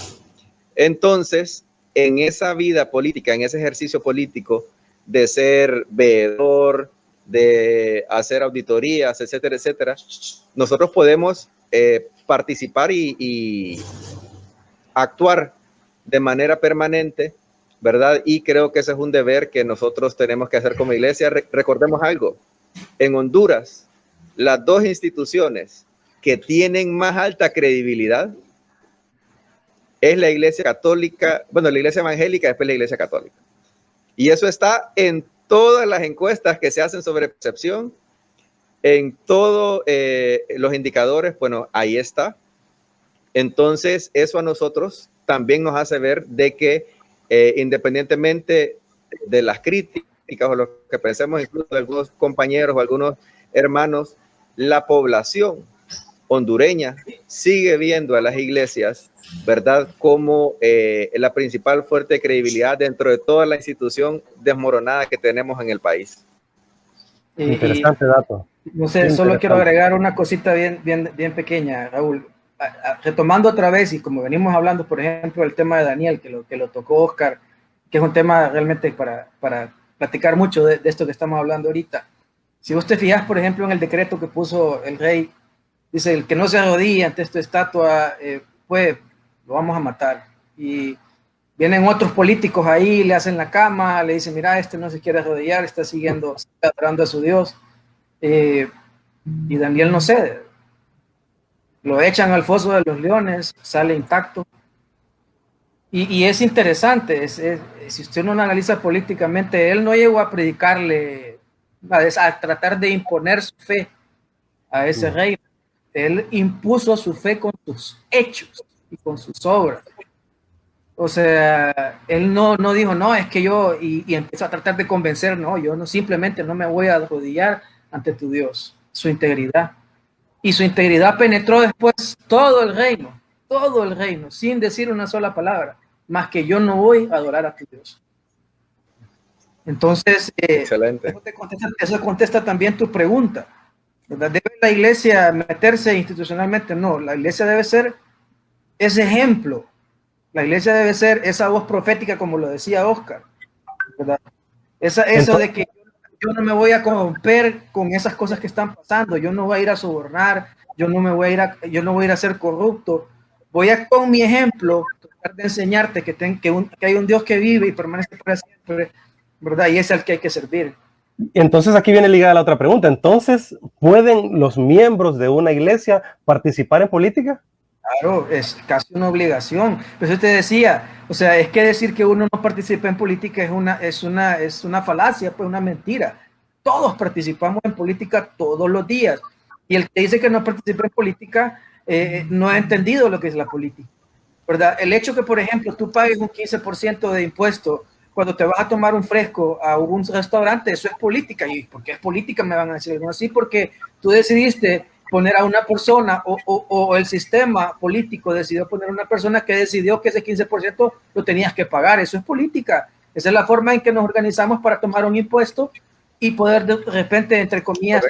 Entonces, en esa vida política, en ese ejercicio político de ser veedor, de hacer auditorías, etcétera, etcétera, nosotros podemos participar y actuar de manera permanente, ¿verdad? Y creo que ese es un deber que nosotros tenemos que hacer como iglesia. Recordemos algo, en Honduras, las dos instituciones que tienen más alta credibilidad es la iglesia católica, bueno, la iglesia evangélica, después la iglesia católica. Y eso está en todas las encuestas que se hacen sobre percepción, en todos los indicadores, bueno, ahí está. Entonces, eso a nosotros también nos hace ver de que independientemente de las críticas o lo que pensemos incluso de algunos compañeros o algunos hermanos, la población hondureña sigue viendo a las iglesias, ¿verdad?, como la principal fuente de credibilidad dentro de toda la institución desmoronada que tenemos en el país. Interesante dato. No sé, solo quiero agregar una cosita bien pequeña, Raúl. Retomando otra vez, y como venimos hablando, por ejemplo, el tema de Daniel, que lo tocó Oscar, que es un tema realmente para platicar mucho de esto que estamos hablando ahorita. Si vos te fijas, por ejemplo, en el decreto que puso el rey, dice, el que no se arrodilla ante esta estatua, pues lo vamos a matar. Y Vienen otros políticos ahí, le hacen la cama, le dicen, mira, este no se quiere arrodillar, está siguiendo, está adorando a su Dios. Y Daniel no cede. Lo echan al foso de los leones, sale intacto. Y es interesante, si usted no lo analiza políticamente, él no llegó a predicarle, a tratar de imponer su fe a ese rey. Él impuso su fe con sus hechos y con sus obras. O sea, él no dijo, no, es que yo, y empezó a tratar de convencer, no, yo no, simplemente no me voy a arrodillar ante tu Dios, su integridad. Y su integridad penetró después todo el reino, sin decir una sola palabra, más que yo no voy a adorar a tu Dios. Entonces, excelente. Eso contesta también tu pregunta, ¿verdad? ¿Debe la iglesia meterse institucionalmente? No, la iglesia debe ser ese ejemplo. La iglesia debe ser esa voz profética, como lo decía Oscar, ¿verdad? Eso de que yo no me voy a corromper con esas cosas que están pasando, yo no voy a ir a sobornar, yo no voy a ir a ser corrupto, voy a con mi ejemplo tratar de enseñarte que hay un Dios que vive y permanece para siempre, ¿verdad? Y es al que hay que servir. Entonces aquí viene ligada la otra pregunta. Entonces, ¿pueden los miembros de una iglesia participar en política? Claro, es casi una obligación. Pero usted decía, o sea, es que decir que uno no participa en política es una falacia, pues una mentira. Todos participamos en política todos los días. Y el que dice que no participa en política no ha entendido lo que es la política, ¿verdad? El hecho que, por ejemplo, tú pagues un 15% de impuesto cuando te vas a tomar un fresco a un restaurante, eso es política. ¿Y por qué es política? Me van a decir algunos. Sí, porque tú decidiste poner a una persona o el sistema político decidió poner a una persona que decidió que ese 15% lo tenías que pagar. Eso es política. Esa es la forma en que nos organizamos para tomar un impuesto y poder de repente, entre comillas,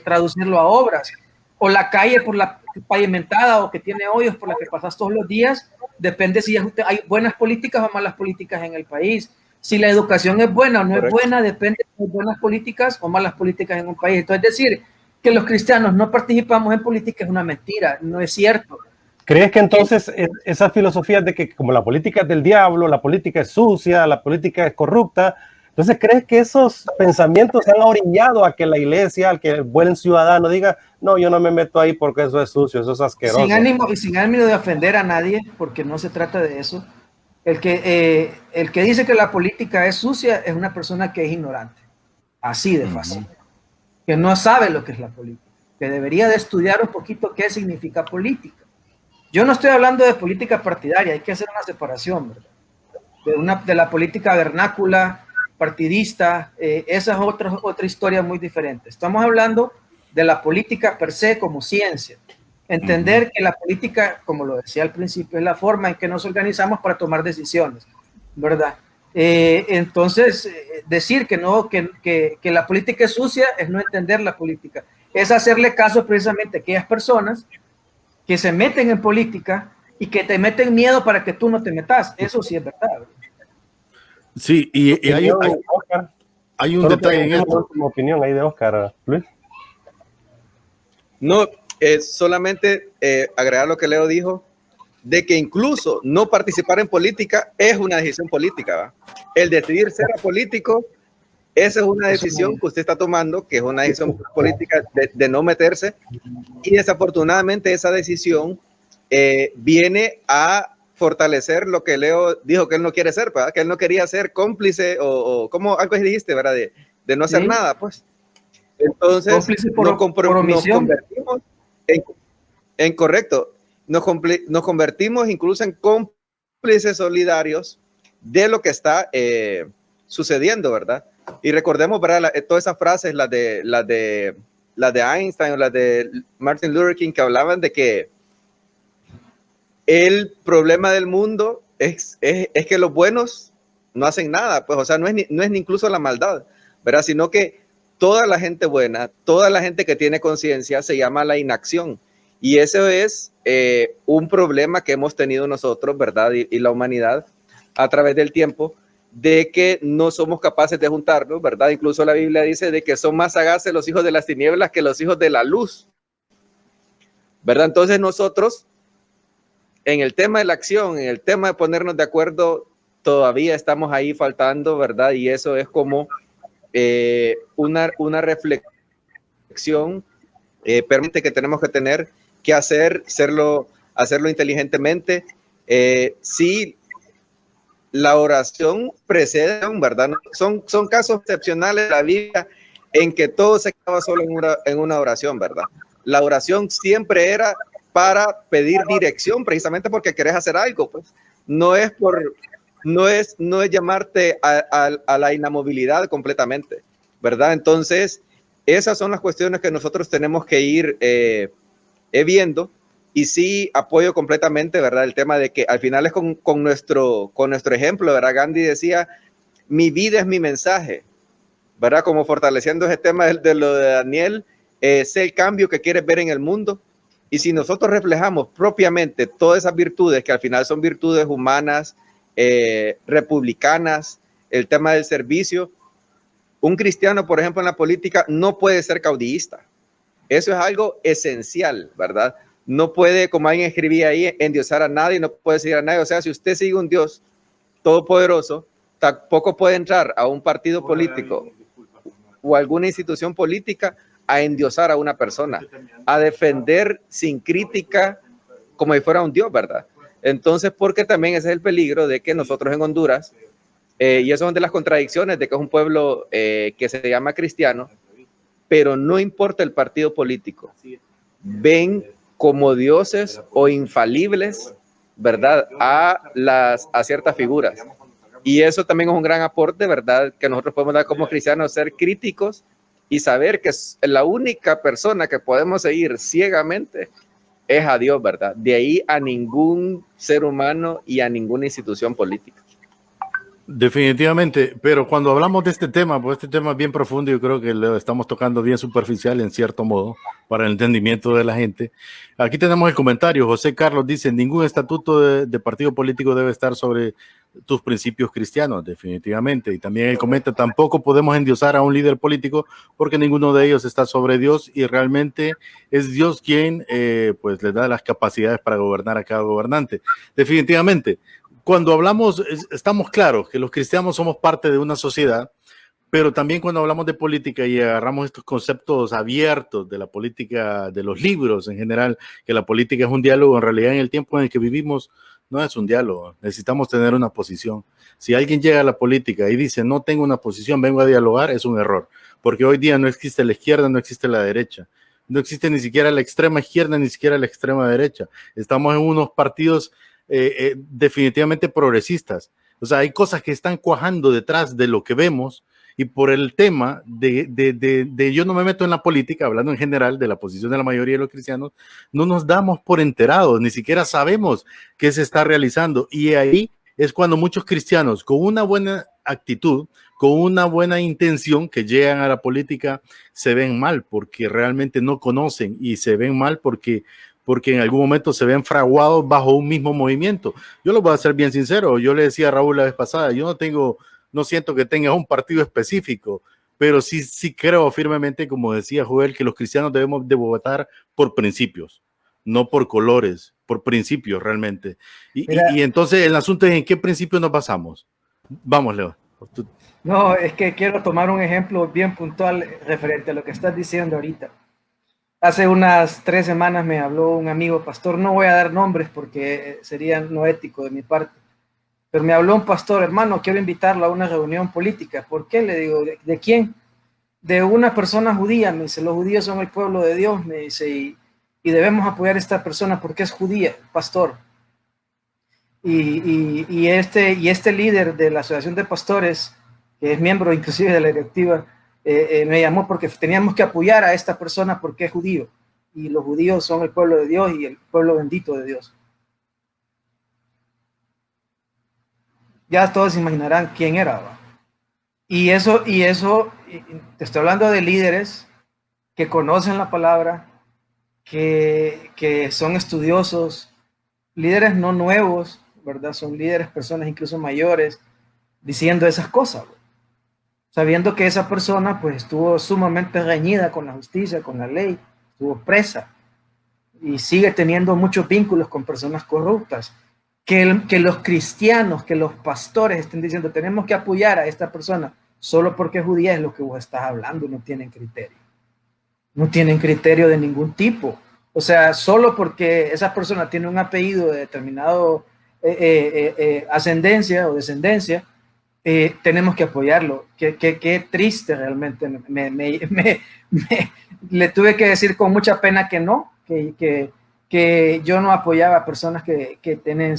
traducirlo a obras. O la calle por la pavimentada o que tiene hoyos por la que pasas todos los días, depende si hay buenas políticas o malas políticas en el país. Si la educación es buena o no es buena, depende de buenas políticas o malas políticas en un país. Entonces, decir que los cristianos no participamos en política es una mentira, no es cierto. ¿Crees que entonces esas filosofías de que como la política es del diablo, la política es sucia, la política es corrupta, entonces crees que esos pensamientos han orillado a que la iglesia, al que el buen ciudadano diga, no, yo no me meto ahí porque eso es sucio, eso es asqueroso? Sin ánimo de ofender a nadie, porque no se trata de eso. El que dice que la política es sucia es una persona que es ignorante, así de fácil, que no sabe lo que es la política, que debería de estudiar un poquito qué significa política. Yo no estoy hablando de política partidaria, hay que hacer una separación, ¿verdad? De la política vernácula, partidista, esa es otra historia muy diferente. Estamos hablando de la política per se como ciencia. Entender que la política, como lo decía al principio, es la forma en que nos organizamos para tomar decisiones, ¿verdad? Entonces, decir que la política es sucia es no entender la política. Es hacerle caso precisamente a aquellas personas que se meten en política y que te meten miedo para que tú no te metas. Eso sí es verdad. Sí, y hay un detalle en esto. Como opinión ahí de Oscar, Luis. No, solamente agregar lo que Leo dijo, de que incluso no participar en política es una decisión política, ¿va? El decidir ser político, esa es una decisión que usted está tomando, que es una decisión política de no meterse, y desafortunadamente esa decisión viene a fortalecer lo que Leo dijo que él no quiere ser, ¿verdad? Que él no quería ser cómplice o como algo dijiste, ¿verdad? De no hacer nada, pues. Entonces, nos convertimos en correcto, nos convertimos incluso en cómplices solidarios de lo que está sucediendo, ¿verdad? Y recordemos, ¿verdad? Todas esas frases, las de Einstein o las de Martin Luther King, que hablaban de que el problema del mundo es que los buenos no hacen nada, pues, o sea, no es ni incluso la maldad, ¿verdad? Sino que toda la gente buena, toda la gente que tiene conciencia se llama la inacción. Y eso es un problema que hemos tenido nosotros, ¿verdad? Y la humanidad a través del tiempo, de que no somos capaces de juntarnos, ¿verdad? Incluso la Biblia dice de que son más sagaces los hijos de las tinieblas que los hijos de la luz, ¿verdad? Entonces nosotros, en el tema de la acción, en el tema de ponernos de acuerdo todavía estamos ahí faltando, ¿verdad? Y eso es como una reflexión permanente que tenemos que tener que hacerlo inteligentemente. Sí, la oración precede, ¿verdad? Son casos excepcionales de la Biblia en que todo se acaba solo en una oración, ¿verdad? La oración siempre era para pedir dirección, precisamente porque querés hacer algo, pues. No es llamarte a la inamovilidad completamente, ¿verdad? Entonces, esas son las cuestiones que nosotros tenemos que ir viendo. Y sí apoyo completamente, ¿verdad? El tema de que al final es con nuestro ejemplo, ¿verdad? Gandhi decía, mi vida es mi mensaje, ¿verdad? Como fortaleciendo ese tema de lo de Daniel, sé el cambio que quieres ver en el mundo. Y si nosotros reflejamos propiamente todas esas virtudes, que al final son virtudes humanas, republicanas, el tema del servicio, un cristiano, por ejemplo, en la política no puede ser caudillista. Eso es algo esencial, ¿verdad? No puede, como alguien escribía ahí, endiosar a nadie, no puede seguir a nadie. O sea, si usted sigue un Dios todopoderoso, tampoco puede entrar a un partido político o alguna institución política a endiosar a una persona, a defender sin crítica como si fuera un Dios, ¿verdad? Entonces, porque también ese es el peligro de que nosotros en Honduras, y eso es de las contradicciones de que es un pueblo que se llama cristiano, pero no importa el partido político, ven como dioses o infalibles, ¿verdad? A ciertas figuras. Y eso también es un gran aporte, ¿verdad? Que nosotros podemos dar como cristianos, ser críticos y saber que la única persona que podemos seguir ciegamente es a Dios, ¿verdad? De ahí a ningún ser humano y a ninguna institución política. Definitivamente, pero cuando hablamos de este tema, pues este tema es bien profundo, yo creo que lo estamos tocando bien superficial en cierto modo para el entendimiento de la gente. Aquí tenemos el comentario, José Carlos dice, ningún estatuto de partido político debe estar sobre tus principios cristianos, definitivamente. Y también él comenta, tampoco podemos endiosar a un líder político porque ninguno de ellos está sobre Dios y realmente es Dios quien pues le da las capacidades para gobernar a cada gobernante. Definitivamente. Cuando hablamos, estamos claros que los cristianos somos parte de una sociedad, pero también cuando hablamos de política y agarramos estos conceptos abiertos de la política, de los libros en general, que la política es un diálogo, en realidad en el tiempo en el que vivimos no es un diálogo, necesitamos tener una posición. Si alguien llega a la política y dice no tengo una posición, vengo a dialogar, es un error, porque hoy día no existe la izquierda, no existe la derecha. No existe ni siquiera la extrema izquierda, ni siquiera la extrema derecha. Estamos en unos partidos definitivamente progresistas. O sea, hay cosas que están cuajando detrás de lo que vemos y por el tema de yo no me meto en la política, hablando en general de la posición de la mayoría de los cristianos, no nos damos por enterados, ni siquiera sabemos qué se está realizando. Y ahí es cuando muchos cristianos con una buena actitud, con una buena intención que llegan a la política, se ven mal porque realmente no conocen y se ven mal porque en algún momento se ven fraguados bajo un mismo movimiento. Yo lo voy a ser bien sincero, yo le decía a Raúl la vez pasada, yo no siento que tenga un partido específico, pero sí creo firmemente, como decía Joel, que los cristianos debemos de votar por principios, no por colores, por principios realmente. Y entonces el asunto es en qué principios nos basamos. Vamos, Leo. No, es que quiero tomar un ejemplo bien puntual referente a lo que estás diciendo ahorita. Hace unas 3 semanas me habló un amigo pastor, no voy a dar nombres porque sería no ético de mi parte, pero me habló un pastor, hermano, quiero invitarlo a una reunión política. ¿Por qué? Le digo, ¿de quién? De una persona judía. Me dice, los judíos son el pueblo de Dios, me dice, y debemos apoyar a esta persona porque es judía, pastor. Y este líder de la Asociación de Pastores, que es miembro inclusive de la directiva, me llamó porque teníamos que apoyar a esta persona porque es judío y los judíos son el pueblo de Dios y el pueblo bendito de Dios. Ya todos se imaginarán quién era, ¿va? Y eso, te estoy hablando de líderes que conocen la palabra, que son estudiosos, líderes no nuevos, ¿verdad? Son líderes, personas incluso mayores, diciendo esas cosas, ¿va? Sabiendo que esa persona pues estuvo sumamente reñida con la justicia, con la ley, estuvo presa y sigue teniendo muchos vínculos con personas corruptas que los cristianos, que los pastores estén diciendo tenemos que apoyar a esta persona solo porque es judía, es lo que vos estás hablando, no tienen criterio. No tienen criterio de ningún tipo. O sea, solo porque esa persona tiene un apellido de determinado ascendencia o descendencia, tenemos que apoyarlo. Qué triste realmente. Le tuve que decir con mucha pena que no, que yo no apoyaba a personas que tienen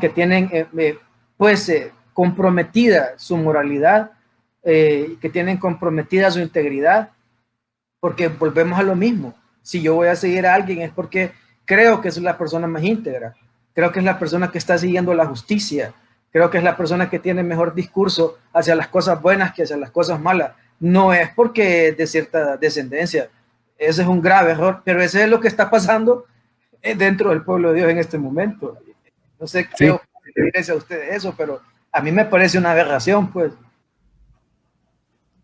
que tienen comprometida su moralidad, que tienen comprometida su integridad, porque volvemos a lo mismo. Si yo voy a seguir a alguien es porque creo que es la persona más íntegra, creo que es la persona que está siguiendo la justicia, creo que es la persona que tiene mejor discurso hacia las cosas buenas que hacia las cosas malas. No es porque es de cierta descendencia. Ese es un grave error, pero ese es lo que está pasando dentro del pueblo de Dios en este momento. No sé qué les a ustedes eso, pero a mí me parece una aberración, pues.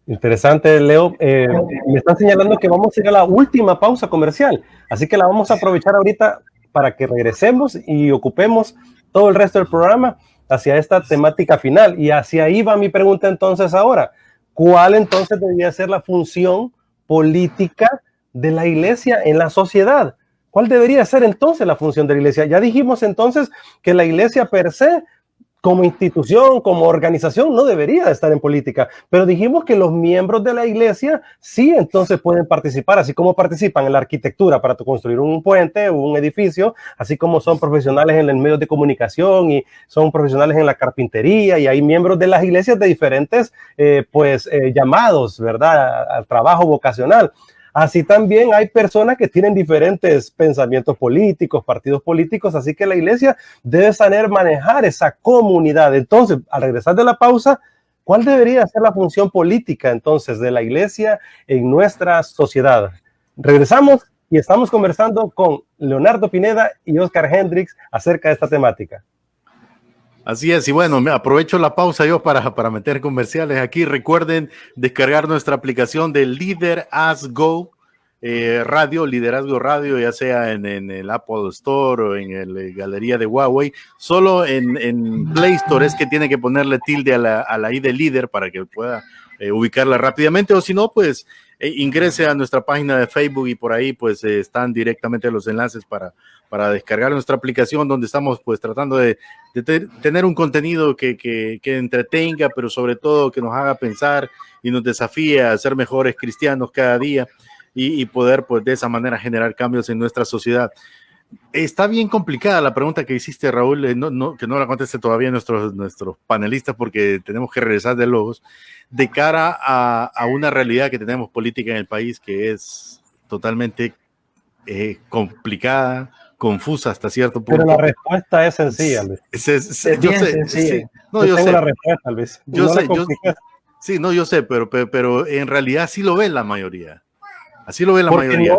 Interesante, Leo. Me están señalando que vamos a ir a la última pausa comercial, así que la vamos a aprovechar ahorita para que regresemos y ocupemos todo el resto del programa hacia esta temática final. Y hacia ahí va mi pregunta entonces ahora. ¿Cuál entonces debería ser la función política de la iglesia en la sociedad? ¿Cuál debería ser entonces la función de la iglesia? Ya dijimos entonces que la iglesia per se, como institución, como organización, no debería estar en política, pero dijimos que los miembros de la iglesia sí entonces pueden participar, así como participan en la arquitectura para construir un puente o un edificio, así como son profesionales en los medios de comunicación y son profesionales en la carpintería, y hay miembros de las iglesias de diferentes llamados, ¿verdad?, al trabajo vocacional. Así también hay personas que tienen diferentes pensamientos políticos, partidos políticos, así que la iglesia debe saber manejar esa comunidad. Entonces, al regresar de la pausa, ¿cuál debería ser la función política entonces de la iglesia en nuestra sociedad? Regresamos y estamos conversando con Leonardo Pineda y Oscar Hendricks acerca de esta temática. Así es, y bueno, me aprovecho la pausa yo para meter comerciales aquí. Recuerden descargar nuestra aplicación de Liderazgo Radio, Liderazgo Radio, ya sea en el Apple Store o en el Galería de Huawei. Solo en Play Store es que tiene que ponerle tilde a la I de líder para que pueda ubicarla rápidamente, o si no, pues ingrese a nuestra página de Facebook y por ahí pues están directamente los enlaces para descargar nuestra aplicación, donde estamos pues tratando de tener un contenido que entretenga, pero sobre todo que nos haga pensar y nos desafíe a ser mejores cristianos cada día y poder pues de esa manera generar cambios en nuestra sociedad. Está bien complicada la pregunta que hiciste, Raúl, que no la conteste todavía nuestros panelistas porque tenemos que regresar de Logos, de cara a una realidad que tenemos política en el país que es totalmente complicada, confusa hasta cierto punto. Pero la respuesta es sencilla, Luis. Es bien sencilla. Sí. No, yo tengo la respuesta, Luis. Yo sé, pero en realidad sí lo ve la mayoría. Así lo ve la mayoría.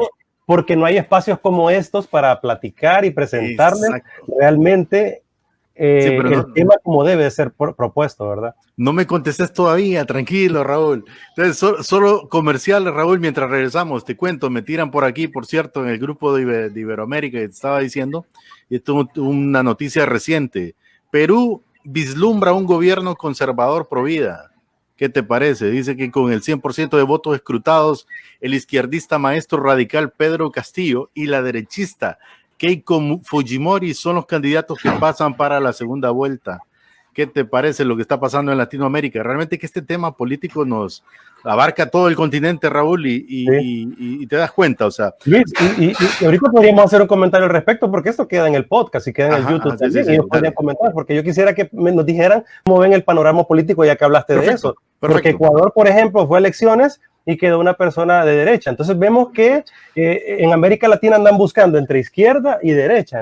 Porque no hay espacios como estos para platicar y presentarles realmente el tema como debe ser propuesto, ¿verdad? No me contestes todavía, tranquilo, Raúl. Entonces, solo comerciales, Raúl, mientras regresamos. Te cuento, me tiran por aquí, por cierto, en el grupo de Iberoamérica que te estaba diciendo, y esto es una noticia reciente. Perú vislumbra un gobierno conservador pro vida. ¿Qué te parece? Dice que con el 100% de votos escrutados, el izquierdista maestro radical Pedro Castillo y la derechista Keiko Fujimori son los candidatos que pasan para la segunda vuelta. ¿Qué te parece lo que está pasando en Latinoamérica? Realmente que este tema político nos abarca todo el continente, Raúl, y te das cuenta, o sea. Luis, y ahorita podríamos hacer un comentario al respecto, porque esto queda en el podcast y queda en el YouTube también, y ellos podrían comentar, porque yo quisiera que nos dijeran cómo ven el panorama político, ya que hablaste de eso. Porque Ecuador, por ejemplo, fue a elecciones y quedó una persona de derecha. Entonces vemos que en América Latina andan buscando entre izquierda y derecha,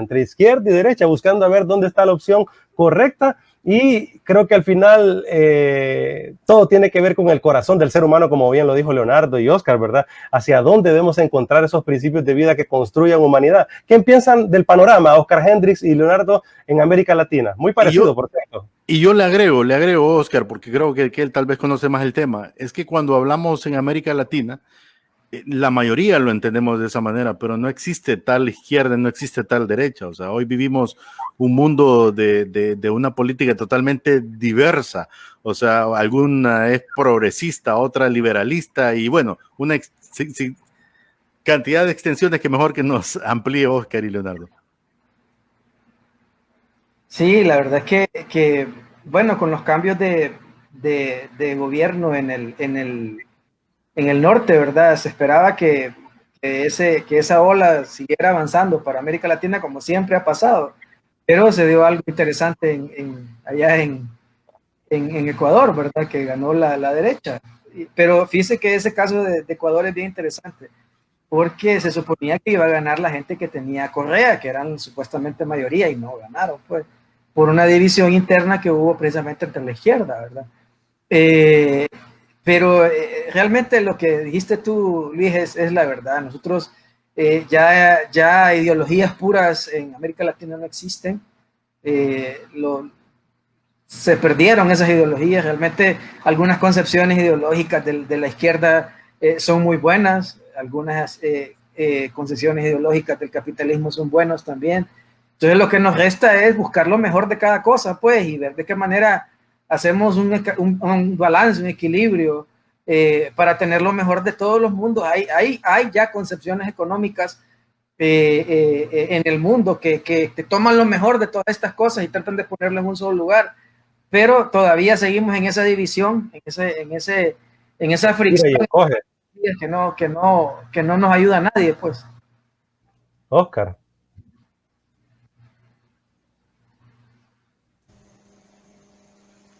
buscando a ver dónde está la opción correcta. Y creo que al final todo tiene que ver con el corazón del ser humano, como bien lo dijo Leonardo y Oscar, ¿verdad? Hacia dónde debemos encontrar esos principios de vida que construyan humanidad. ¿Qué piensan del panorama, Oscar Hendricks y Leonardo, en América Latina? Muy parecido, por cierto. Y yo le agrego, Oscar, porque creo que él tal vez conoce más el tema. Es que cuando hablamos en América Latina, La mayoría lo entendemos de esa manera, pero no existe tal izquierda, no existe tal derecha. O sea, hoy vivimos un mundo de una política totalmente diversa. O sea, alguna es progresista, otra liberalista y bueno, una cantidad de extensiones que mejor que nos amplíe Oscar y Leonardo. Sí, la verdad es que bueno, con los cambios de gobierno en el norte, ¿verdad? Se esperaba que esa ola siguiera avanzando para América Latina como siempre ha pasado, pero se dio algo interesante allá en Ecuador, ¿verdad? Que ganó la derecha. Pero fíjese que ese caso de Ecuador es bien interesante, porque se suponía que iba a ganar la gente que tenía Correa, que eran supuestamente mayoría, y no ganaron, pues, por una división interna que hubo precisamente entre la izquierda, ¿verdad? Eh, pero realmente lo que dijiste tú, Luis, es la verdad. Nosotros ya ideologías puras en América Latina no existen. Se perdieron esas ideologías. Realmente algunas concepciones ideológicas de la izquierda son muy buenas. Algunas concepciones ideológicas del capitalismo son buenas también. Entonces lo que nos resta es buscar lo mejor de cada cosa, pues, y ver de qué manera hacemos un balance, un equilibrio para tener lo mejor de todos los mundos. Hay ya concepciones económicas en el mundo que toman lo mejor de todas estas cosas y tratan de ponerlo en un solo lugar, pero todavía seguimos en esa división, en esa fricción que no nos ayuda a nadie, pues. Oscar.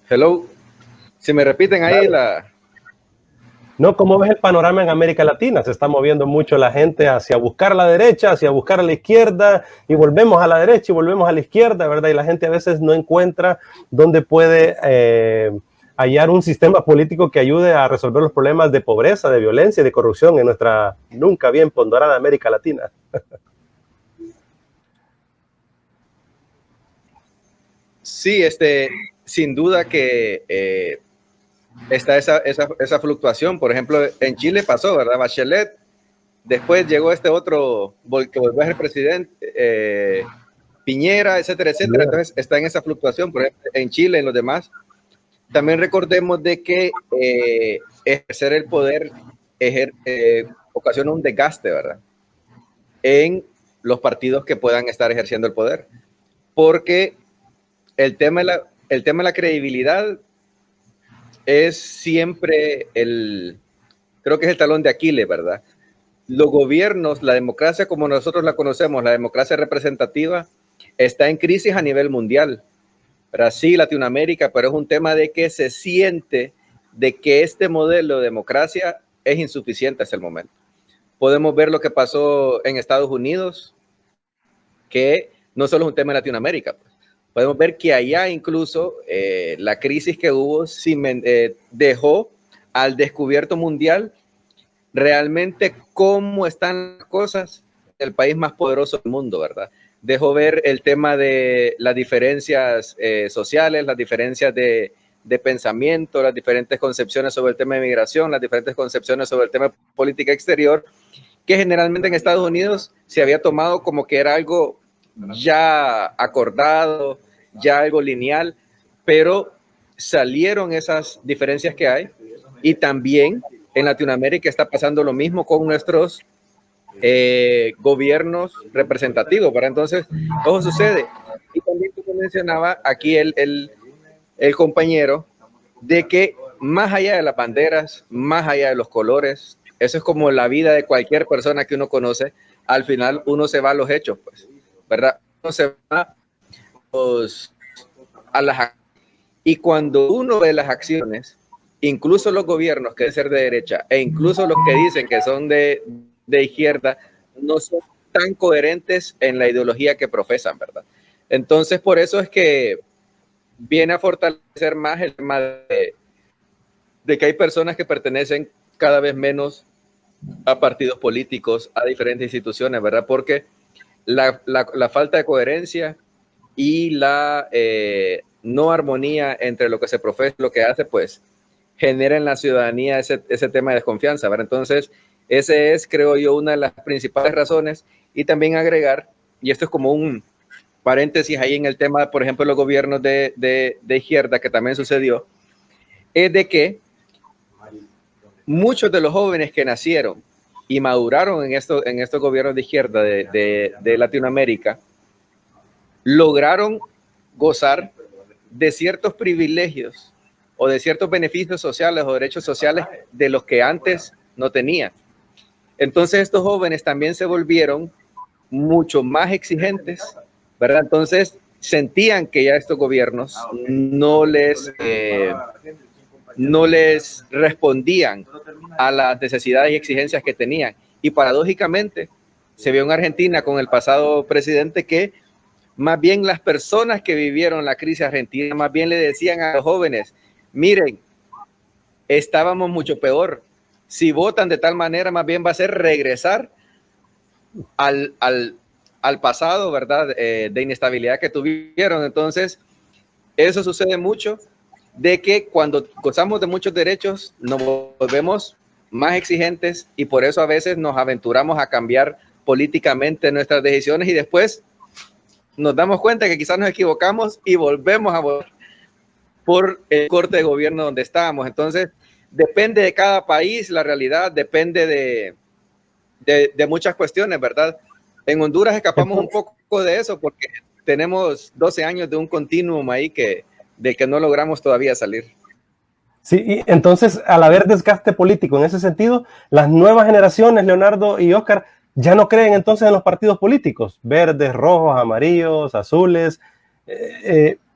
Hello. Si me repiten ahí la... No, ¿cómo ves el panorama en América Latina? Se está moviendo mucho la gente hacia buscar la derecha, hacia buscar a la izquierda, y volvemos a la derecha y volvemos a la izquierda, ¿verdad? Y la gente a veces no encuentra dónde puede hallar un sistema político que ayude a resolver los problemas de pobreza, de violencia y de corrupción en nuestra nunca bien ponderada América Latina. Sí, sin duda que está esa fluctuación. Por ejemplo, en Chile pasó, ¿verdad? Bachelet, después llegó este otro que volvió a ser presidente, Piñera, etcétera, etcétera. Entonces está en esa fluctuación, por ejemplo, en Chile, en los demás. También recordemos de que ejercer el poder ocasiona un desgaste, ¿verdad? En los partidos que puedan estar ejerciendo el poder. Porque el tema de la credibilidad es siempre creo que es el talón de Aquiles, ¿verdad? Los gobiernos, la democracia como nosotros la conocemos, la democracia representativa, está en crisis a nivel mundial. Brasil, Latinoamérica, pero es un tema de que se siente de que este modelo de democracia es insuficiente hasta el momento. Podemos ver lo que pasó en Estados Unidos, que no solo es un tema en Latinoamérica, pues. Podemos ver que allá incluso la crisis que hubo dejó al descubierto mundial realmente cómo están las cosas en el país más poderoso del mundo, ¿verdad? Dejó ver el tema de las diferencias sociales, las diferencias de pensamiento, las diferentes concepciones sobre el tema de migración, las diferentes concepciones sobre el tema de política exterior, que generalmente en Estados Unidos se había tomado como que era algo ya acordado, ya algo lineal, pero salieron esas diferencias que hay, y también en Latinoamérica está pasando lo mismo con nuestros gobiernos representativos, ¿verdad? Entonces, todo sucede. Y también como mencionaba aquí el compañero, de que más allá de las banderas, más allá de los colores, eso es como la vida de cualquier persona que uno conoce, al final uno se va a los hechos, pues, ¿verdad? Uno se va a las, y cuando uno ve las acciones, incluso los gobiernos que deben ser de derecha e incluso los que dicen que son de izquierda, no son tan coherentes en la ideología que profesan, ¿verdad? Entonces, por eso es que viene a fortalecer más el tema de que hay personas que pertenecen cada vez menos a partidos políticos, a diferentes instituciones, ¿verdad? Porque la falta de coherencia y la no armonía entre lo que se profesa y lo que hace, pues genera en la ciudadanía ese tema de desconfianza, ¿verdad? Entonces, Ese es, creo yo, una de las principales razones. Y también agregar, y esto es como un paréntesis ahí en el tema, por ejemplo, los gobiernos de izquierda, que también sucedió, es de que muchos de los jóvenes que nacieron y maduraron en estos gobiernos de izquierda de Latinoamérica, lograron gozar de ciertos privilegios o de ciertos beneficios sociales o derechos sociales de los que antes no tenían. Entonces estos jóvenes también se volvieron mucho más exigentes, ¿verdad? Entonces sentían que ya estos gobiernos no les respondían a las necesidades y exigencias que tenían. Y paradójicamente se vio en Argentina con el pasado presidente que más bien las personas que vivieron la crisis argentina, más bien le decían a los jóvenes, miren, estábamos mucho peor. Si votan de tal manera, más bien va a ser regresar al pasado, ¿verdad? De inestabilidad que tuvieron. Entonces, eso sucede mucho, de que cuando gozamos de muchos derechos, nos volvemos más exigentes y por eso a veces nos aventuramos a cambiar políticamente nuestras decisiones y después nos damos cuenta que quizás nos equivocamos y volvemos a votar por el corte de gobierno donde estábamos. Entonces, depende de cada país, la realidad depende de muchas cuestiones, ¿verdad? En Honduras escapamos un poco de eso porque tenemos 12 años de un continuum ahí de que no logramos todavía salir. Sí, y entonces, al haber desgaste político en ese sentido, las nuevas generaciones, Leonardo y Oscar, ya no creen entonces en los partidos políticos, verdes, rojos, amarillos, azules.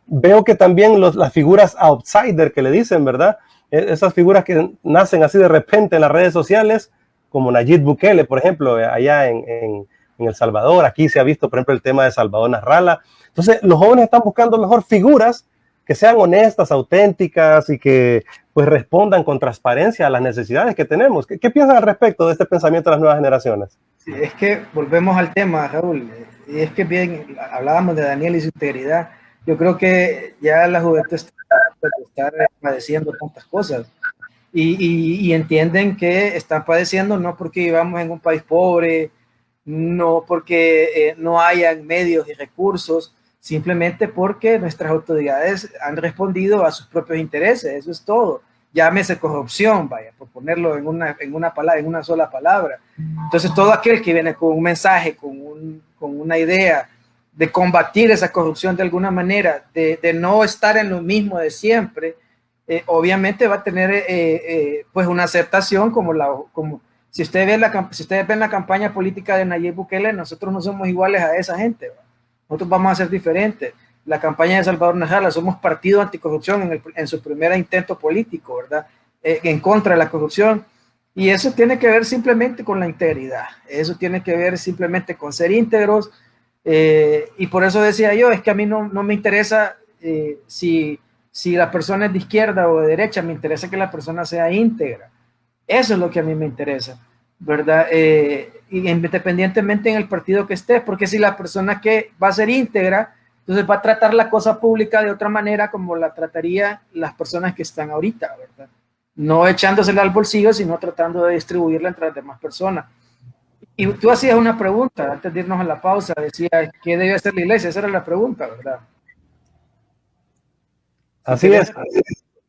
Veo que también las figuras outsider que le dicen, ¿verdad? Esas figuras que nacen así de repente en las redes sociales, como Nayib Bukele, por ejemplo, allá en El Salvador. Aquí se ha visto, por ejemplo, el tema de Salvador Nasralla. Entonces, los jóvenes están buscando mejor figuras que sean honestas, auténticas y que pues respondan con transparencia a las necesidades que tenemos. ¿Qué piensan al respecto de este pensamiento de las nuevas generaciones? Sí, es que volvemos al tema, Raúl, y es que bien, hablábamos de Daniel y su integridad. Yo creo que ya la juventud está padeciendo tantas cosas y entienden que están padeciendo no porque vivamos en un país pobre, no porque no hayan medios y recursos, simplemente porque nuestras autoridades han respondido a sus propios intereses, eso es todo. Llámese corrupción, vaya, por ponerlo en una sola palabra. Entonces, todo aquel que viene con un mensaje, con una idea de combatir esa corrupción de alguna manera, de no estar en lo mismo de siempre, obviamente va a tener pues una aceptación como si ustedes ven la campaña política de Nayib Bukele, nosotros no somos iguales a esa gente, ¿verdad? Nosotros vamos a ser diferentes. La campaña de Salvador Nasralla, somos partido anticorrupción en su primer intento político, ¿verdad? En contra de la corrupción. Y eso tiene que ver simplemente con la integridad. Eso tiene que ver simplemente con ser íntegros. Y por eso decía yo, es que a mí no me interesa si la persona es de izquierda o de derecha, me interesa que la persona sea íntegra. Eso es lo que a mí me interesa, ¿verdad? Y independientemente en el partido que esté, porque si la persona que va a ser íntegra, entonces va a tratar la cosa pública de otra manera como la trataría las personas que están ahorita, ¿verdad? No echándosela al bolsillo, sino tratando de distribuirla entre las demás personas. Y tú hacías una pregunta antes de irnos a la pausa, decía, ¿qué debe hacer la iglesia? Esa era la pregunta, ¿verdad? Así es.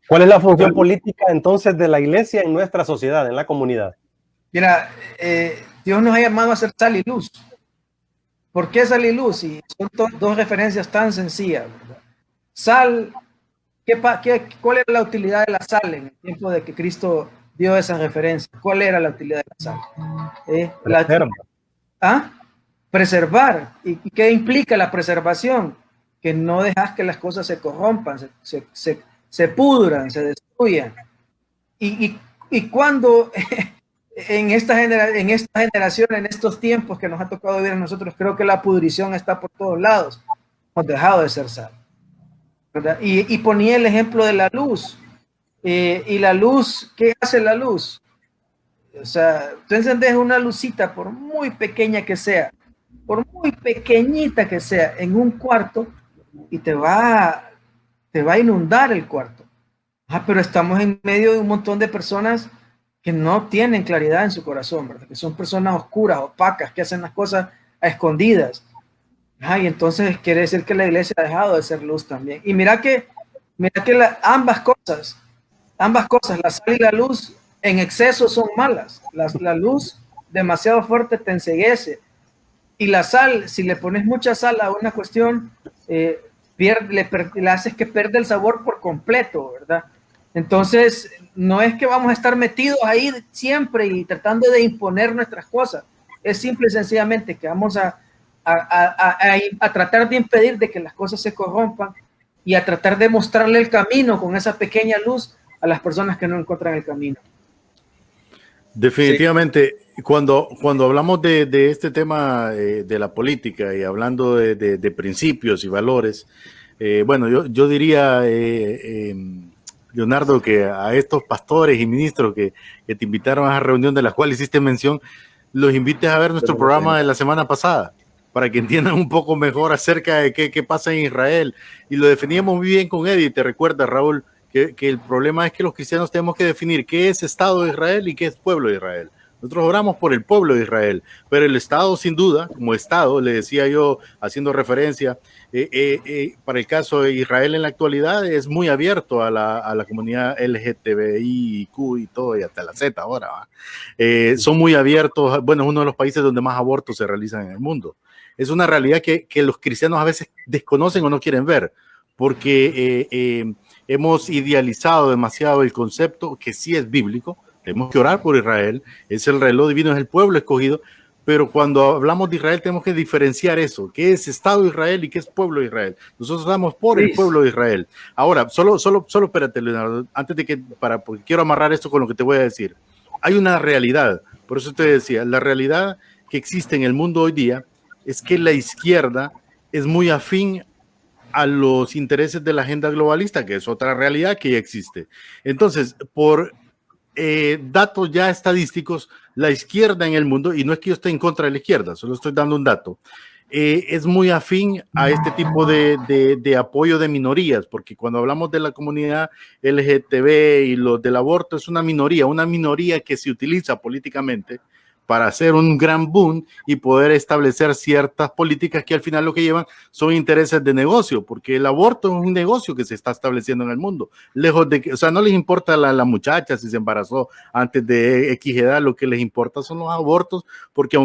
¿Cuál es la función política entonces de la iglesia en nuestra sociedad, en la comunidad? Mira, Dios nos ha llamado a ser sal y luz. ¿Por qué sal y luz? Y son dos referencias tan sencillas, ¿verdad? Sal, ¿cuál era la utilidad de la sal en el tiempo de que Cristo dio esa referencia? ¿Cuál era la utilidad de la sal? Preservar. ¿Y qué implica la preservación? Que no dejas que las cosas se corrompan, se pudran, se destruyan. Y cuando en esta generación, en estos tiempos que nos ha tocado vivir a nosotros, creo que la pudrición está por todos lados. Hemos dejado de ser sal, ¿verdad? Y ponía el ejemplo de la luz. Y la luz, ¿qué hace la luz? O sea, tú encendes una lucita, por muy pequeña que sea, por muy pequeñita que sea, en un cuarto, y te va a inundar el cuarto. Pero estamos en medio de un montón de personas que no tienen claridad en su corazón, ¿verdad? Que son personas oscuras, opacas, que hacen las cosas a escondidas. Y entonces quiere decir que la iglesia ha dejado de ser luz también. Y mira que ambas cosas, la sal y la luz en exceso son malas. La luz demasiado fuerte te enceguece. Y la sal, si le pones mucha sal a una cuestión, le haces que pierda el sabor por completo, ¿verdad? Entonces, no es que vamos a estar metidos ahí siempre y tratando de imponer nuestras cosas. Es simple y sencillamente que vamos a tratar de impedir de que las cosas se corrompan y a tratar de mostrarle el camino con esa pequeña luz a las personas que no encuentran el camino. Definitivamente, sí. Cuando hablamos de este tema de la política y hablando de principios y valores, bueno, yo diría, Leonardo, que a estos pastores y ministros que te invitaron a esa reunión de la cual hiciste mención, los invites a ver nuestro programa de la semana pasada, para que entiendan un poco mejor acerca de qué pasa en Israel. Y lo definíamos muy bien con Eddie, te recuerda, Raúl, que el problema es que los cristianos tenemos que definir qué es Estado de Israel y qué es pueblo de Israel. Nosotros oramos por el pueblo de Israel, pero el Estado, sin duda, como Estado, le decía yo, haciendo referencia, para el caso de Israel en la actualidad, es muy abierto a la comunidad LGTBIQ y todo, y hasta la Z ahora. Son muy abiertos, bueno, es uno de los países donde más abortos se realizan en el mundo. Es una realidad que los cristianos a veces desconocen o no quieren ver, porque hemos idealizado demasiado el concepto que sí es bíblico. Tenemos que orar por Israel, es el reloj divino, es el pueblo escogido, pero cuando hablamos de Israel tenemos que diferenciar eso, qué es Estado de Israel y qué es pueblo de Israel. Nosotros estamos por el pueblo de Israel. Ahora, solo espérate, Leonardo, antes de que, porque quiero amarrar esto con lo que te voy a decir. Hay una realidad, por eso te decía, la realidad que existe en el mundo hoy día es que la izquierda es muy afín a los intereses de la agenda globalista, que es otra realidad que ya existe. Entonces, por datos ya estadísticos, la izquierda en el mundo, y no es que yo esté en contra de la izquierda, solo estoy dando un dato, es muy afín a este tipo de apoyo de minorías, porque cuando hablamos de la comunidad LGTB y los del aborto, es una minoría que se utiliza políticamente para hacer un gran boom y poder establecer ciertas políticas que al final lo que llevan son intereses de negocio, porque el aborto es un negocio que se está estableciendo en el mundo, lejos de que, o sea, no les importa la muchacha si se embarazó antes de X edad, lo que les importa son los abortos, porque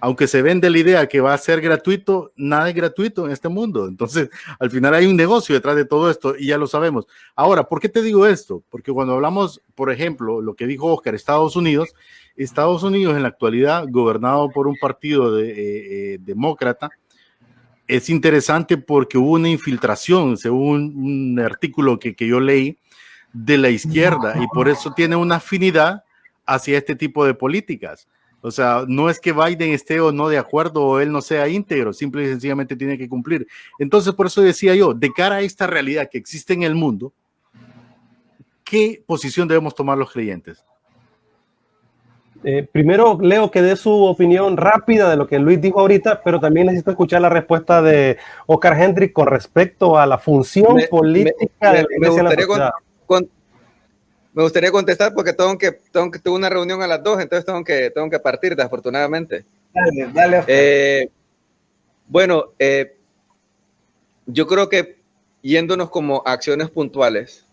aunque se vende la idea que va a ser gratuito, nada es gratuito en este mundo. Entonces, al final hay un negocio detrás de todo esto y ya lo sabemos. Ahora, ¿por qué te digo esto? Porque cuando hablamos, por ejemplo, lo que dijo Oscar, Estados Unidos en la actualidad, gobernado por un partido demócrata, es interesante porque hubo una infiltración, según un artículo que yo leí, de la izquierda, y por eso tiene una afinidad hacia este tipo de políticas. O sea, no es que Biden esté o no de acuerdo o él no sea íntegro, simple y sencillamente tiene que cumplir. Entonces, por eso decía yo, de cara a esta realidad que existe en el mundo, ¿qué posición debemos tomar los creyentes? Primero, Leo, que dé su opinión rápida de lo que Luis dijo ahorita, pero también necesito escuchar la respuesta de Oscar Hendrik con respecto a la función política de la iglesia en la sociedad. Me gustaría contestar porque tuve una reunión a las 2, entonces tengo que partir, desafortunadamente. Dale. Bueno, yo creo que yéndonos como acciones puntuales,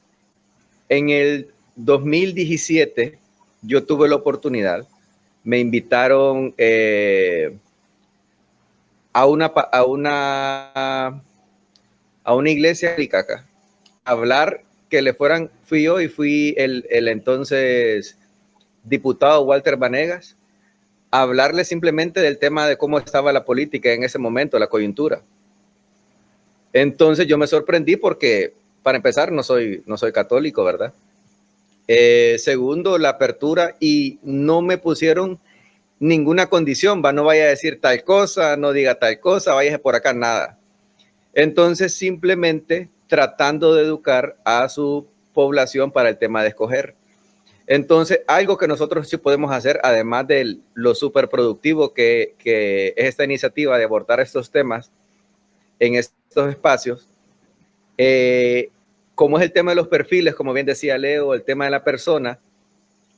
en el 2017 yo tuve la oportunidad, me invitaron a una iglesia a hablar, que le fueran, fui el entonces diputado Walter Vanegas, a hablarle simplemente del tema de cómo estaba la política en ese momento, la coyuntura. Entonces yo me sorprendí porque, para empezar, no soy católico, ¿verdad? Segundo, la apertura, y no me pusieron ninguna condición, no vaya a decir tal cosa, no diga tal cosa, váyase por acá, nada. Entonces, simplemente tratando de educar a su población para el tema de escoger. Entonces, algo que nosotros sí podemos hacer, además de lo súper productivo que es esta iniciativa de abordar estos temas en estos espacios, como es el tema de los perfiles, como bien decía Leo, el tema de la persona,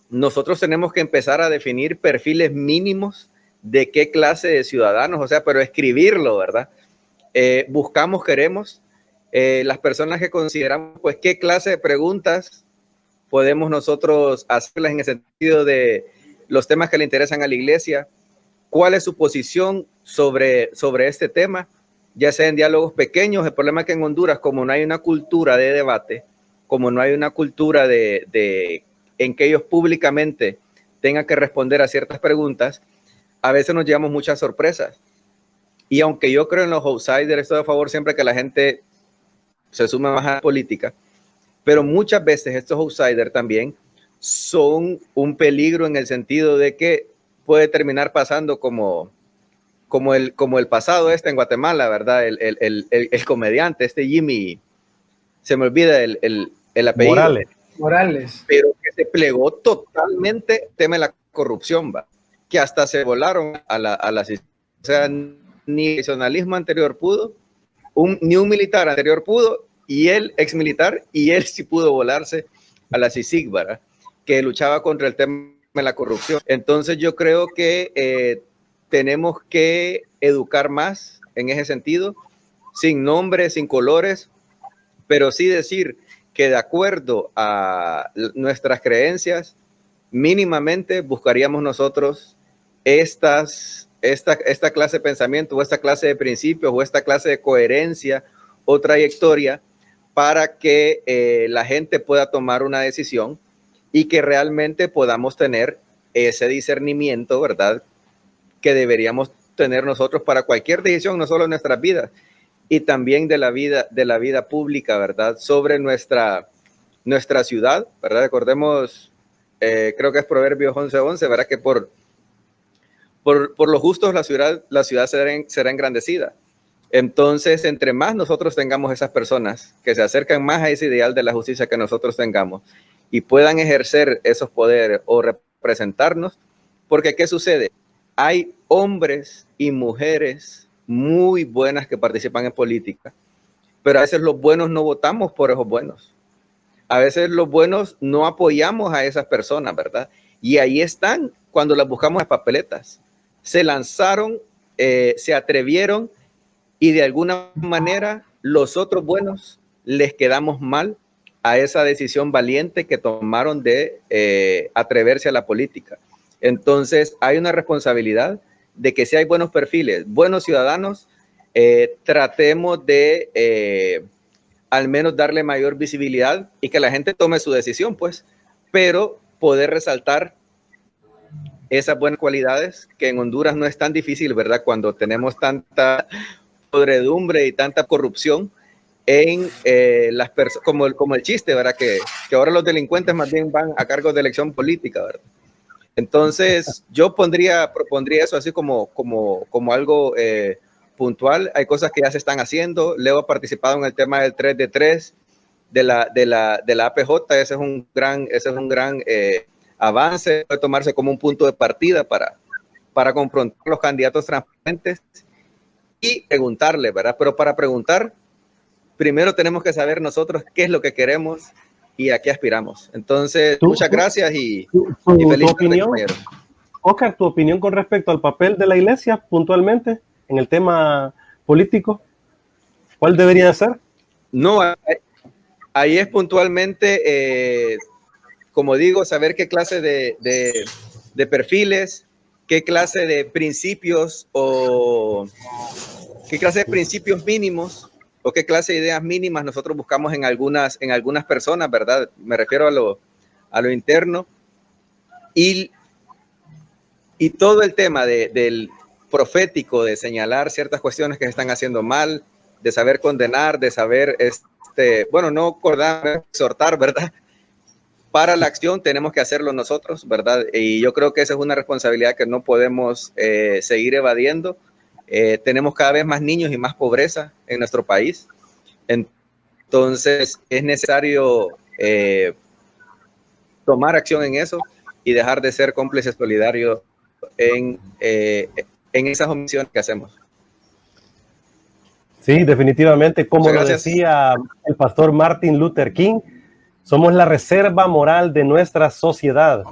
nosotros tenemos que empezar a definir perfiles mínimos de qué clase de ciudadanos, o sea, pero escribirlo, ¿verdad? Queremos las personas que consideramos, pues, qué clase de preguntas podemos nosotros hacerlas en el sentido de los temas que le interesan a la iglesia, cuál es su posición sobre este tema, ya sea en diálogos pequeños. El problema es que en Honduras, como no hay una cultura de debate, como no hay una cultura en que ellos públicamente tengan que responder a ciertas preguntas, a veces nos llevamos muchas sorpresas. Y aunque yo creo en los outsiders, estoy a favor siempre que la gente se sume más a la política, pero muchas veces estos outsiders también son un peligro en el sentido de que puede terminar pasando como el pasado en Guatemala, ¿verdad? El comediante, Jimmy, se me olvida el apellido. Morales. Pero que se plegó totalmente tema de la corrupción, ¿va? Que hasta se volaron a la o sea, ni el nacionalismo anterior pudo, ni un militar anterior pudo, y él, ex militar, y él sí pudo volarse a la CICIG, ¿verdad? Que luchaba contra el tema de la corrupción. Entonces yo creo que tenemos que educar más en ese sentido, sin nombres, sin colores, pero sí decir que de acuerdo a nuestras creencias, mínimamente buscaríamos nosotros esta clase de pensamiento o esta clase de principios o esta clase de coherencia o trayectoria para que la gente pueda tomar una decisión y que realmente podamos tener ese discernimiento, ¿verdad?, que deberíamos tener nosotros para cualquier decisión, no solo en nuestras vidas, y también de la vida pública, ¿verdad?, sobre nuestra ciudad, ¿verdad? Recordemos, creo que es Proverbios 11:11, ¿verdad?, que por los justos la ciudad será engrandecida. Entonces, entre más nosotros tengamos esas personas que se acercan más a ese ideal de la justicia que nosotros tengamos y puedan ejercer esos poderes o representarnos, porque ¿qué sucede? Hay hombres y mujeres muy buenas que participan en política, pero a veces los buenos no votamos por esos buenos. A veces los buenos no apoyamos a esas personas, ¿verdad? Y ahí están cuando las buscamos en papeletas. Se lanzaron, se atrevieron y de alguna manera los otros buenos les quedamos mal a esa decisión valiente que tomaron de atreverse a la política. Entonces hay una responsabilidad de que si hay buenos perfiles, buenos ciudadanos, tratemos de al menos darle mayor visibilidad y que la gente tome su decisión, pues, pero poder resaltar esas buenas cualidades que en Honduras no es tan difícil, ¿verdad? Cuando tenemos tanta podredumbre y tanta corrupción en las personas, como el chiste, ¿verdad? Que ahora los delincuentes más bien van a cargo de elección política, ¿verdad? Entonces, yo propondría eso así como algo puntual. Hay cosas que ya se están haciendo. Leo ha participado en el tema del 3 de 3 de la APJ. Ese es un gran avance. Puede tomarse como un punto de partida para confrontar a los candidatos transparentes y preguntarle, ¿verdad? Pero para preguntar, primero tenemos que saber nosotros qué es lo que queremos y a qué aspiramos. Entonces, muchas gracias y feliz opinión, Oscar, tu opinión con respecto al papel de la iglesia puntualmente en el tema político, ¿cuál debería ser? No, ahí es puntualmente, como digo, saber qué clase de perfiles, qué clase de principios o qué clase de principios mínimos o qué clase de ideas mínimas nosotros buscamos en algunas personas, ¿verdad? Me refiero a lo interno. Y todo el tema del profético, de señalar ciertas cuestiones que se están haciendo mal, de saber condenar, de saber, no acordar, exhortar, ¿verdad? Para la acción tenemos que hacerlo nosotros, ¿verdad? Y yo creo que esa es una responsabilidad que no podemos seguir evadiendo. Tenemos cada vez más niños y más pobreza en nuestro país. Entonces es necesario tomar acción en eso y dejar de ser cómplices solidarios en esas omisiones que hacemos. Sí, definitivamente, como lo decía el pastor Martin Luther King, somos la reserva moral de nuestra sociedad.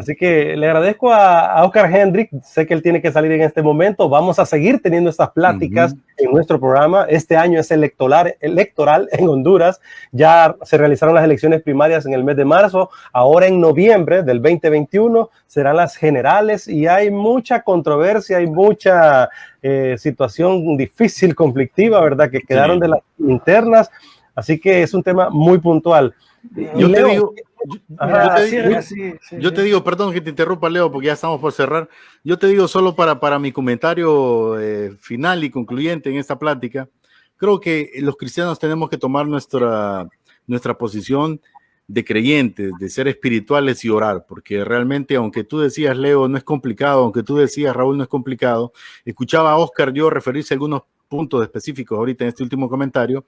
Así que le agradezco a Oscar Hendrik, sé que él tiene que salir en este momento, vamos a seguir teniendo estas pláticas en nuestro programa. Este año es electoral en Honduras, ya se realizaron las elecciones primarias en el mes de marzo, ahora en noviembre del 2021 serán las generales y hay mucha controversia, hay mucha situación difícil, conflictiva, ¿verdad? Que quedaron de las internas, así que es un tema muy puntual. Yo te digo... Yo te digo, perdón que te interrumpa, Leo, porque ya estamos por cerrar. Yo te digo solo para mi comentario final y concluyente en esta plática, creo que los cristianos tenemos que tomar nuestra posición de creyentes, de ser espirituales y orar, porque realmente, aunque tú decías, Leo, no es complicado, aunque tú decías, Raúl, no es complicado, escuchaba a Oscar yo referirse a algunos puntos específicos ahorita en este último comentario,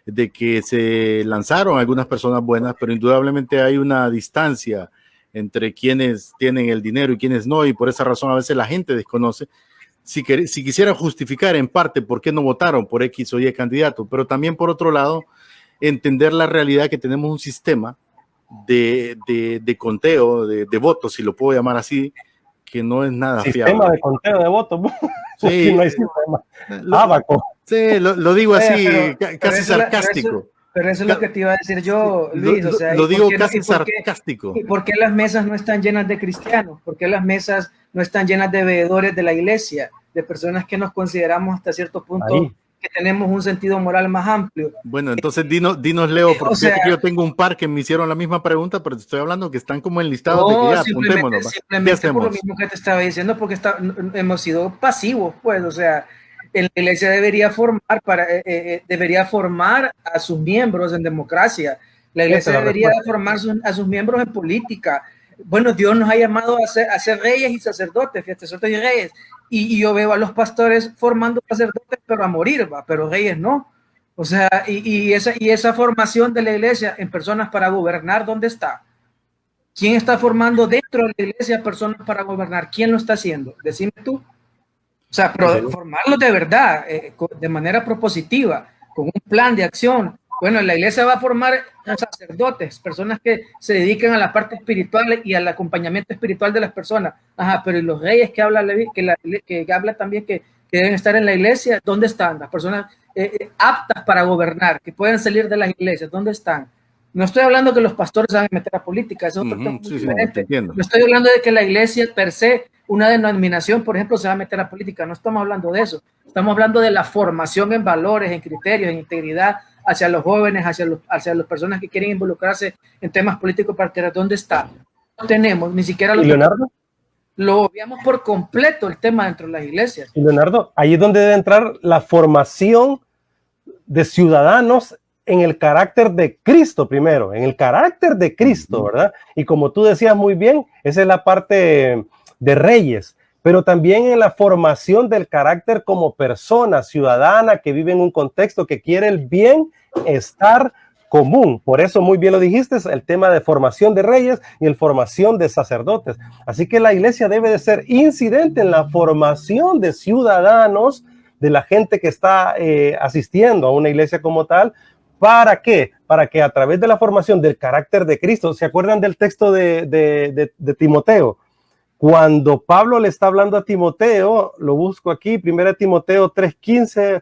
de que se lanzaron algunas personas buenas, pero indudablemente hay una distancia entre quienes tienen el dinero y quienes no, y por esa razón a veces la gente desconoce. Si quisiera justificar en parte por qué no votaron por X o Y candidato, pero también por otro lado, entender la realidad que tenemos un sistema de conteo, de votos, si lo puedo llamar así, que no es nada sistema fiable. Sistema de conteo de votos. Sí, no hay sistema. Ábaco. Sí, lo digo así, casi sarcástico. Pero eso es lo que te iba a decir yo, Luis. O sea, lo digo casi sarcástico. ¿Y por qué las mesas no están llenas de cristianos? ¿Por qué las mesas no están llenas de veedores de la iglesia? De personas que nos consideramos hasta cierto punto ahí, que tenemos un sentido moral más amplio. Bueno, entonces dinos Leo, porque fíjate que yo tengo un par que me hicieron la misma pregunta, pero te estoy hablando que están como enlistados de que ya apuntémonos. Simplemente por lo mismo que te estaba diciendo, porque hemos sido pasivos, pues, o sea, la iglesia debería formar a sus miembros en democracia. La iglesia debería formar a sus miembros en política. Bueno, Dios nos ha llamado a ser reyes y sacerdotes, sacerdotes y reyes. Y yo veo a los pastores formando sacerdotes, pero a morir, ¿va? Pero reyes no. O sea, y esa formación de la iglesia en personas para gobernar, ¿dónde está? ¿Quién está formando dentro de la iglesia personas para gobernar? ¿Quién lo está haciendo? Decime tú. O sea, pero formarlos de verdad, de manera propositiva, con un plan de acción. Bueno, la iglesia va a formar sacerdotes, personas que se dediquen a la parte espiritual y al acompañamiento espiritual de las personas. Ajá, pero ¿y los reyes que habla también que deben estar en la iglesia? ¿Dónde están? Las personas aptas para gobernar, que pueden salir de las iglesias, ¿dónde están? No estoy hablando que los pastores se van a meter a política, eso es otro tema diferente. No estoy hablando de que la iglesia per se, una denominación, por ejemplo, se va a meter a política. No estamos hablando de eso. Estamos hablando de la formación en valores, en criterios, en integridad hacia los jóvenes, hacia las personas que quieren involucrarse en temas políticos partidarios. ¿Dónde está? No tenemos, ni siquiera lo... ¿Y Leonardo? Lo obviamos por completo el tema dentro de las iglesias. Y Leonardo, ahí es donde debe entrar la formación de ciudadanos en el carácter de Cristo primero, en el carácter de Cristo, ¿verdad? Y como tú decías muy bien, esa es la parte de reyes, pero también en la formación del carácter como persona ciudadana que vive en un contexto que quiere el bienestar común. Por eso muy bien lo dijiste, el tema de formación de reyes y el formación de sacerdotes. Así que la iglesia debe de ser incidente en la formación de ciudadanos, de la gente que está asistiendo a una iglesia como tal. ¿Para qué? Para que a través de la formación del carácter de Cristo, ¿se acuerdan del texto de Timoteo? Cuando Pablo le está hablando a Timoteo, lo busco aquí, 1 Timoteo 3:15,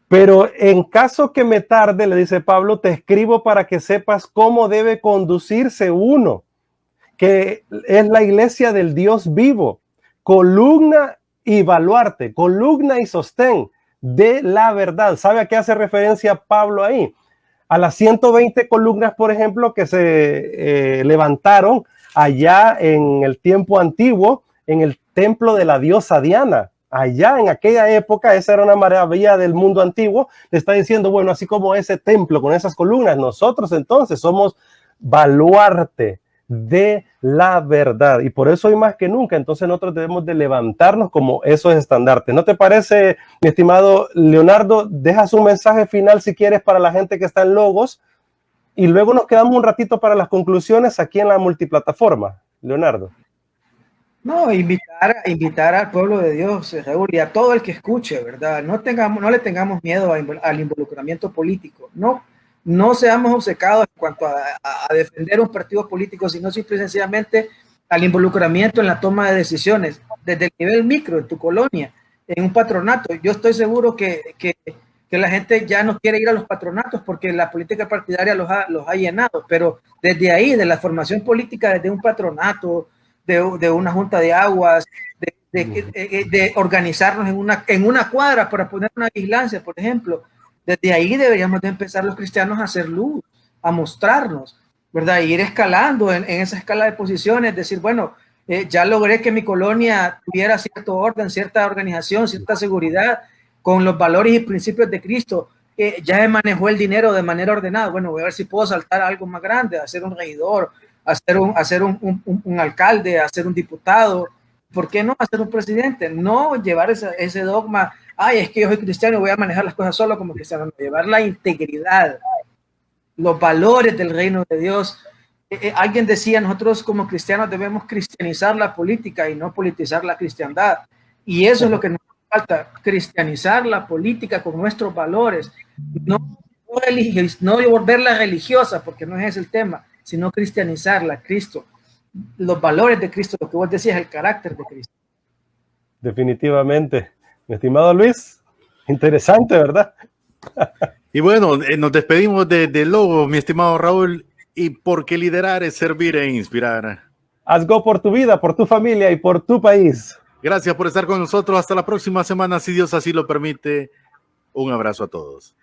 pero en caso que me tarde, le dice Pablo, te escribo para que sepas cómo debe conducirse uno, que es la iglesia del Dios vivo, columna y baluarte, columna y sostén de la verdad. ¿Sabe a qué hace referencia Pablo ahí? A las 120 columnas, por ejemplo, que se levantaron allá en el tiempo antiguo, en el templo de la diosa Diana. Allá en aquella época, esa era una maravilla del mundo antiguo. Le está diciendo, bueno, así como ese templo con esas columnas, nosotros entonces somos baluarte de la verdad, y por eso hoy más que nunca entonces nosotros debemos de levantarnos como esos estandartes. ¿No te parece, mi estimado Leonardo? Dejas un mensaje final si quieres para la gente que está en Logos y luego nos quedamos un ratito para las conclusiones aquí en la multiplataforma. Leonardo. No, invitar al pueblo de Dios, Raúl, y a todo el que escuche, ¿verdad? No le tengamos miedo al involucramiento político, no seamos obcecados en cuanto a defender un partido político, sino simple y sencillamente al involucramiento en la toma de decisiones, desde el nivel micro, en tu colonia, en un patronato. Yo estoy seguro que la gente ya no quiere ir a los patronatos porque la política partidaria los ha llenado, pero desde ahí, de la formación política, desde un patronato, de una junta de aguas, de organizarnos en una cuadra para poner una vigilancia, por ejemplo, desde ahí deberíamos de empezar los cristianos a hacer luz, a mostrarnos, ¿verdad? Y ir escalando en esa escala de posiciones, decir, bueno, ya logré que mi colonia tuviera cierto orden, cierta organización, cierta seguridad, con los valores y principios de Cristo. Ya se manejó el dinero de manera ordenada. Bueno, voy a ver si puedo saltar a algo más grande, hacer un regidor, hacer un alcalde, hacer un diputado. ¿Por qué no hacer un presidente? No llevar ese dogma, ay, es que yo soy cristiano y voy a manejar las cosas solo como cristiano. No, llevar la integridad, los valores del reino de Dios. Alguien decía, nosotros como cristianos debemos cristianizar la política y no politizar la cristiandad. Y eso es lo que nos falta, cristianizar la política con nuestros valores, no volverla religiosa, porque no es ese el tema, sino cristianizarla, Cristo, los valores de Cristo, lo que vos decías, el carácter de Cristo. Definitivamente. Mi estimado Luis, interesante, ¿verdad? Y bueno, nos despedimos de Logo, mi estimado Raúl, y porque liderar es servir e inspirar. Haz go por tu vida, por tu familia y por tu país. Gracias por estar con nosotros. Hasta la próxima semana, si Dios así lo permite. Un abrazo a todos.